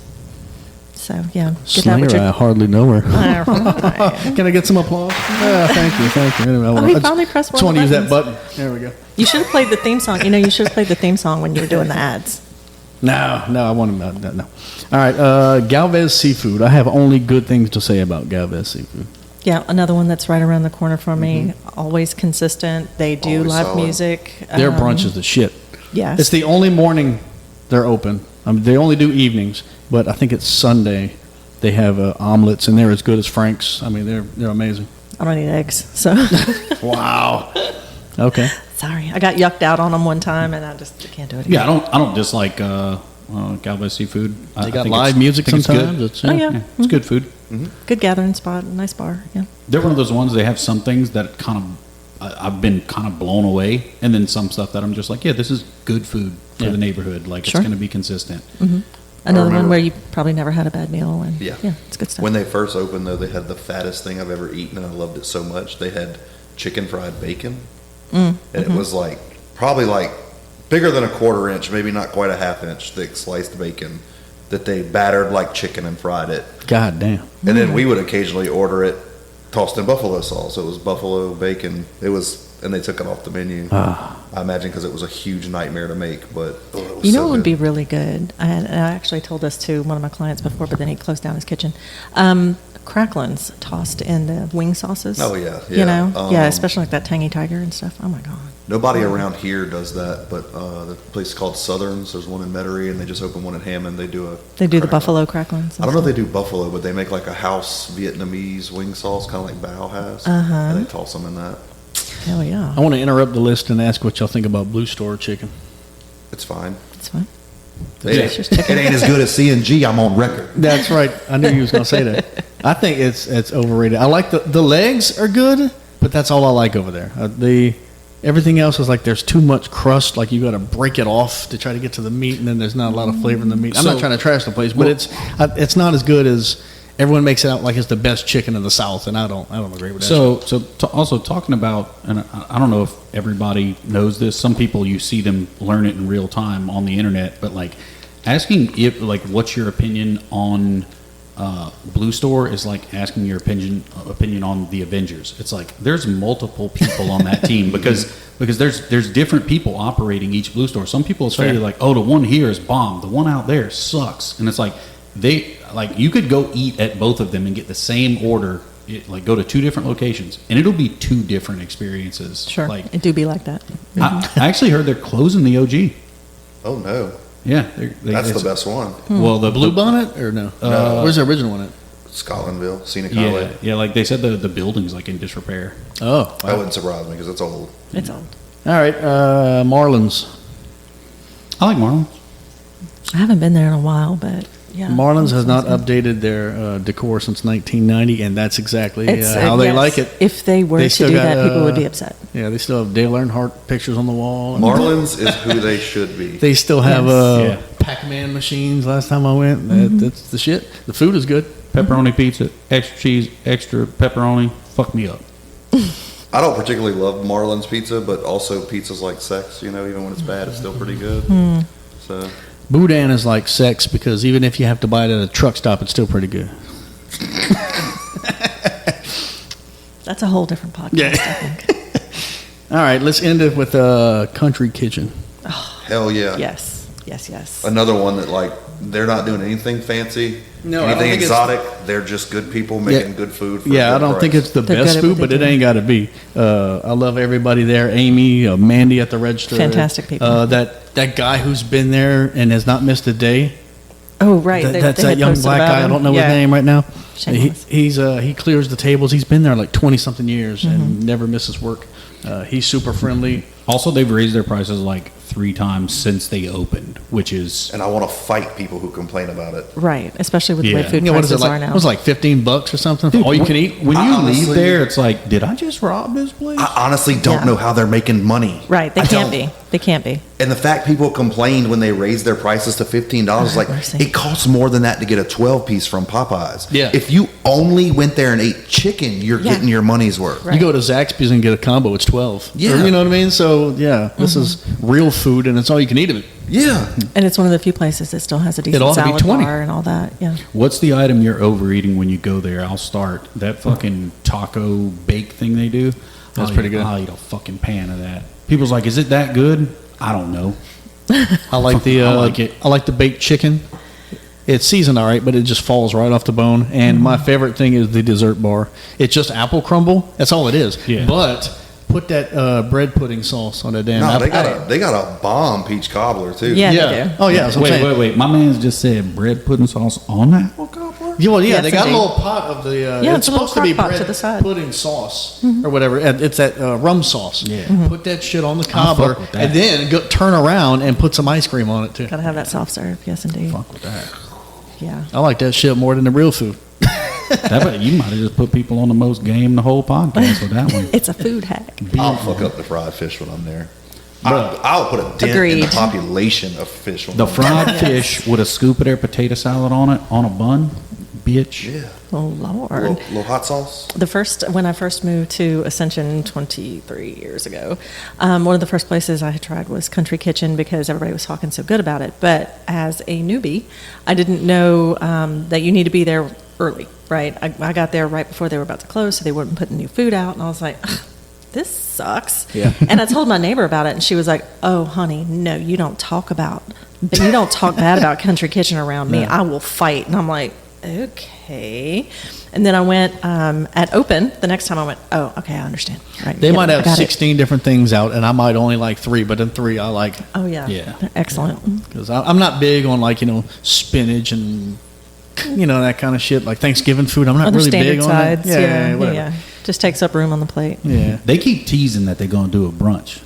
So, yeah. Get that with Slinger, I your... hardly know her. Oh, Can I get some applause? Yeah, thank you. Anyway, he I finally pressed just one want of to the use that button. There we go. You should have played the theme song. You should have played the theme song when you were doing the ads. No, I want to. No. All right, Galvez Seafood. I have only good things to say about Galvez Seafood. Yeah, another one that's right around the corner from me. Always consistent. They do Always live solid. music. Their brunch is the shit. Yes. It's the only morning they're open. They only do evenings, but I think it's Sunday. They have omelets, and they're as good as Frank's. I mean, they're amazing. I don't eat eggs, so Wow. Okay. sorry. I got yucked out on them one time, and I just can't do it again. Yeah, I don't dislike Galvez Seafood. They got live music It's sometimes. good. It's, Oh, yeah. Yeah, it's good food. Good gathering spot, nice bar. Yeah. They're one of those ones. They have some things that kind of I've been kind of blown away, and then some stuff that I'm just like, yeah, this is good food for Yeah. the neighborhood. Like Sure. it's going to be consistent. Another one remember- where you probably never had a bad meal, and Yeah. it's good stuff. When they first opened, though, they had the fattest thing I've ever eaten, and I loved it so much. They had chicken fried bacon, and it was like probably like bigger than a 1/4 inch, maybe not quite a 1/2 inch thick sliced bacon that they battered like chicken and fried it. God damn. And then we would occasionally order it tossed in buffalo sauce. It was buffalo bacon. And they took it off the menu. I imagine because it was a huge nightmare to make, but it was You know so what would be good. really good? I actually told this to one of my clients before, but then he closed down his kitchen. Cracklins tossed in the wing sauces. Oh, yeah, You yeah. know? Yeah, especially like that tangy tiger and stuff. Oh, my God. Nobody around here does that, but the place called Southerns. There's one in Metairie, and they just opened one in Hammond. They do They do the cracklin. buffalo cracklins. I don't know if they do buffalo, but they make like a house Vietnamese wing sauce, kind of like Bao has, and they toss them in that. Hell yeah. I want to interrupt the list and ask what y'all think about Blue Store chicken. It's fine. It's fine. It just chicken. ain't as good as C&G. I'm on record. That's right. I knew you was going to say that. I think it's overrated. I like the legs are good, but that's all I like over there. Everything else is like there's too much crust. Like you got to break it off to try to get to the meat, and then there's not a lot of flavor in the meat. I'm not So- trying to trash the place, but it's not as good as everyone makes it out like it's the best chicken in the South, and I don't agree with that. Also talking about, and I don't know if everybody knows this. Some people you see them learn it in real time on the internet, but like asking if like what's your opinion on Blue Store is like asking your opinion on the Avengers. It's like there's multiple people on that team because there's different people operating each Blue Store. Some people say like, oh, the one here is bomb, the one out there sucks, and it's like you could go eat at both of them and get the same order. Like go to 2 different locations and it'll be 2 different experiences. Sure. Like It do be like that. I actually heard they're closing the OG. Oh no, Yeah, that's the best one. Well, the Blue Bonnet or no? Where's the original one at? Scotlandville, Scenic Yeah, Highway. yeah. Like they said, the building's like in disrepair. Oh, That wouldn't surprise me because it's old. It's old. all right. Marlins. I like Marlon. I haven't been there in a while, but yeah. Marlins has not Sounds good. updated their decor since 1990, and that's exactly It's, how they yes. like it. If they were They to still do got, that, people would be upset. Yeah, they still have Dale Earnhardt pictures on the wall. Marlins is who they should be. They still have Yes. Yeah. Pac-Man machines. Last time I went, that's the shit. The food is good. Pepperoni pizza, extra cheese, extra pepperoni. Fuck me up. I don't particularly love Marlins pizza, but also pizza's like sex. You know, even when it's bad, it's still pretty good. So Boudin is like sex because even if you have to buy it at a truck stop, it's still pretty good. That's a whole different podcast, Yeah. I think. All right, let's end it with Country Kitchen. hell yeah. Yes. Another one that like They're not doing anything fancy, No, I don't anything think exotic. They're just good people making Yeah. good food. For Yeah, a I good don't think price. it's the They're best good at food, what but they it do. ain't got to be. I love everybody there. Amy, Mandy at the register. Fantastic people. That guy who's been there and has not missed a day. Oh, right. That's they that had young posted black about guy. I him. don't know his Yeah. name right now. Shameless. He clears the tables. He's been there like 20 something years Mm-hmm. and never misses work. He's super friendly. Also, they've raised their prices like 3 times since they opened, which is And I want to fight people who complain about it. Right, especially with the way Yeah. food You know, what is prices it are like? now. It was like $15 or something for all you can eat. When I you honestly- leave there, it's like, did I just rob this place? I honestly don't Yeah. know how they're making money. Right, they I can't don't. be. They can't be. And the fact people complained when they raised their prices to $15 is like, mercy. it costs more than that to get a 12 piece from Popeyes. Yeah. If you only went there and ate chicken, you're Yeah. getting your money's worth. Right. You go to Zaxby's and get a combo, it's 12. Yeah. Or, you know what I mean? So, yeah, this is real food and it's all you can eat of it. Yeah. And it's one of the few places that still has a decent ought to be salad 20. bar and all that. Yeah. What's the item you're overeating when you go there? I'll start. That fucking taco bake thing they do. That's pretty good. I'll eat a fucking pan of that. People's like, is it that good? I don't know. I like the I like it. I like the baked chicken. It's seasoned all right, but it just falls right off the bone. And my favorite thing is the dessert bar. It's just apple crumble. That's all it is. Yeah. But put that bread pudding sauce on that damn No, apple. they got a bomb peach cobbler too. Yeah. yeah. They do. Oh yeah. That's what I'm saying. Wait. My man's just said bread pudding sauce on that apple cobbler? Yeah, well, yeah, Yes, they got indeed. a little pot of the. Yeah, it's it's a little supposed to be crock pot bread to the side. pudding sauce or whatever. And it's that rum sauce. Yeah. Put that shit on the I'll fuck cobbler, with that. and then turn around and put some ice cream on it too. Gotta have that soft serve. Yes, indeed. Fuck with that. Yeah. I like that shit more than the real food. You might have just put people on the most game the whole podcast with that one. It's a food hack. I'll fuck up the fried fish when I'm there. I'll put a dent in Agreed. the population of fish. When The I'm there. fried fish with a scoop of their potato salad on it, on a bun, bitch. Yeah. Oh, A Lord. little hot sauce. When I first moved to Ascension 23 years ago, one of the first places I had tried was Country Kitchen because everybody was talking so good about it. But as a newbie, I didn't know that you need to be there early, right? I got there right before they were about to close, so they wouldn't put the new food out, and I was like, "Ugh, this sucks. Yeah. And I told my neighbor about it, and she was like, "Oh, honey, no, you don't talk bad about Country Kitchen around me. No. I will fight." And I'm like, okay. And then I went at Open. The next time I went, oh, okay, I understand. Right. They yeah, might I have got it. 16 different things out, and I might only like 3, but then 3 I like. Oh, yeah. Yeah. They're excellent. Because I'm not big on spinach and that kind of shit. Like Thanksgiving food, I'm not Other really standard big on sides. that. Yeah, whatever. yeah. Just takes up room on the plate. Yeah. They keep teasing that they're going to do a brunch.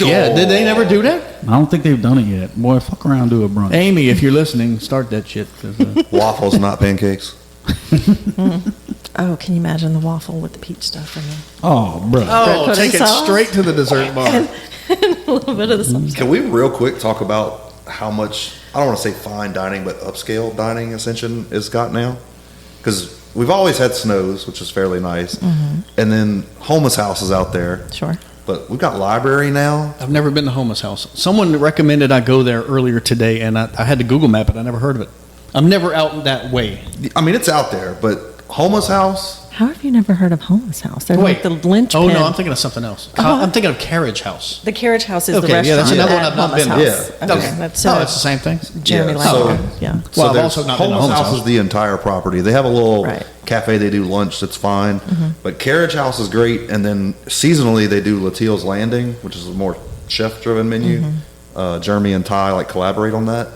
Yeah, did they never do that? I don't think they've done it yet. Boy, fuck around and do a brunch. Amy, if you're listening, start that shit. 'Cause, Waffles, not pancakes. Oh, can you imagine the waffle with the peach stuff in there? Oh, bro. oh, pudding take it sauce? straight to the dessert bar. A little bit of the sauce. Can we real quick talk about how much, I don't want to say fine dining, but upscale dining Ascension has got now? Because we've always had Snow's, which is fairly nice. And then Homeless House is out there. Sure. But we've got Library now. I've never been to Homeless House. Someone recommended I go there earlier today, and I had to Google map it. I never heard of it. I'm never out that way. I mean, it's out there, but Homeless House, How have you never heard of Homeless House? They're Wait. like the linchpin. Oh, no, I'm thinking of something else. I'm thinking of Carriage House. The Carriage House is Okay, the yeah, restaurant. that's another one at I've not Homeless been to. House. Yeah. Okay, that's Oh, it's the same thing? Jeremy Yeah, likes so- it. Yeah. So Well, I've there's also not been to Homeless Homeless House House. is the entire property. They have a little Right. cafe. They do lunch. That's fine. But Carriage House is great. And then seasonally they do Latil's Landing, which is a more chef-driven menu. Jeremy and Ty collaborate on that.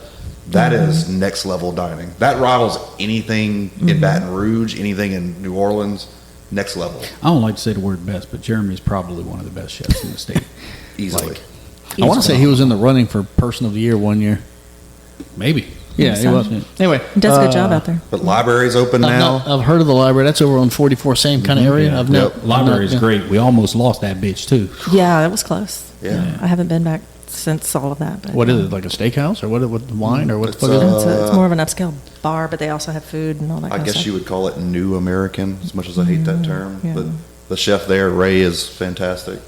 That is next level dining. That rivals anything in Baton Rouge, anything in New Orleans. Next level, I don't like to say the word best, but Jeremy's probably one of the best chefs in the state. easily. Like, I want to say he was in the running for Person of the Year one year. maybe. Yeah, he so. was. Anyway. He does a good job out there. But Library's open now. I've heard of the library. That's over on 44, same kind of area. Yeah. I've never. Library is yeah. great. We almost lost that bitch, too. Yeah, that was close. Yeah. I haven't been back since all of that. But, What is it, like a steakhouse or what? With wine or what the It's, fuck is it? It's more of an upscale bar, but they also have food and all that I kind of guess stuff. you would call it New American, as much as I hate that term. yeah. But the chef there, Ray, is fantastic.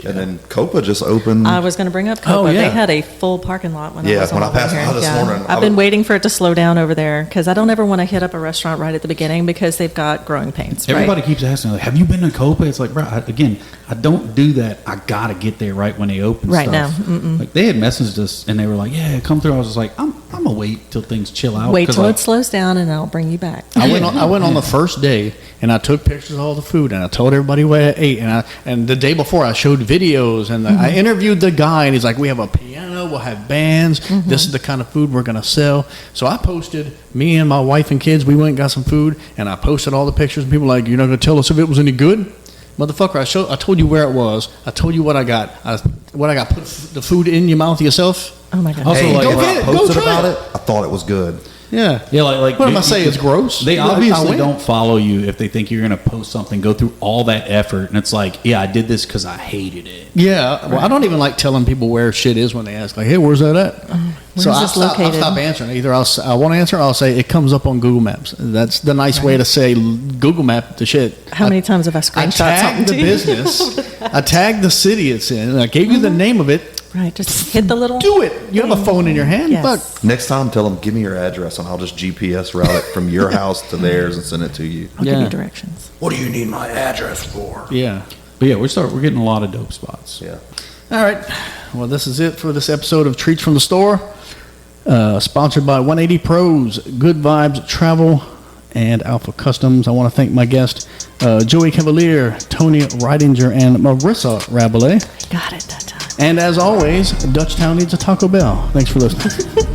And then Copa just opened. I was going to bring up Copa. Oh, yeah. They had a full parking lot when I Yeah, was when on I passed over by here. this morning, I I've been was- waiting for it to slow down over there because I don't ever want to hit up a restaurant right at the beginning because they've got growing pains. right? Everybody keeps asking, have you been to Copa? It's like, bro, I don't do that. I got to get there right when they open Right stuff. now. Like, they had messaged us, and they were like, yeah, come through. I was just like, I'm I'm gonna wait till things chill out. Wait 'cause, till like, it slows down, and I'll bring you back. I went on the first day, and I took pictures of all the food, and I told everybody what I ate, and the day before I showed videos, and I interviewed the guy, and he's like, "We have a piano, we'll have bands. This is the kind of food we're gonna sell." So I posted, me and my wife and kids, we went and got some food, and I posted all the pictures, and people were like, "You're not gonna tell us if it was any good?" Motherfucker, I told you where it was. I told you what I got. Put the food in your mouth yourself. Oh my god! Also, Hey, like, when go I get it. Go posted try about it. it, I thought it was good. Yeah. Yeah, like What am I saying? It's gross. They I obviously win. don't follow you if they think you're going to post something, go through all that effort, and it's like, yeah, I did this because I hated it. Yeah, well, I don't even like telling people where shit is when they ask, like, "Hey, where's that at?" Where's this I'll located? stop answering. Either I won't answer, or I'll say it comes up on Google Maps. That's the nice way to say Google Map the shit. How many times have I I screenshot tagged something the to you? business. I tagged the city it's in. And I gave you the name of it. Right, just hit the little. Do it. You have a phone in your hand. Yes. Fuck. Next time, tell them, give me your address, and I'll just GPS route it from your house to theirs and send it to you. I'll give Yeah. you directions. What do you need my address for? Yeah. But yeah, we're getting a lot of dope spots. Yeah. All right. Well, this is it for this episode of Treats from the Store. Sponsored by 180 Pros, Good Vibes Travel, and Alpha Customs. I want to thank my guests, Joey Cavalier, Tony Ridinger, and Marissa Rabalais. Got it that time. And as always, Dutchtown needs a Taco Bell. Thanks for listening.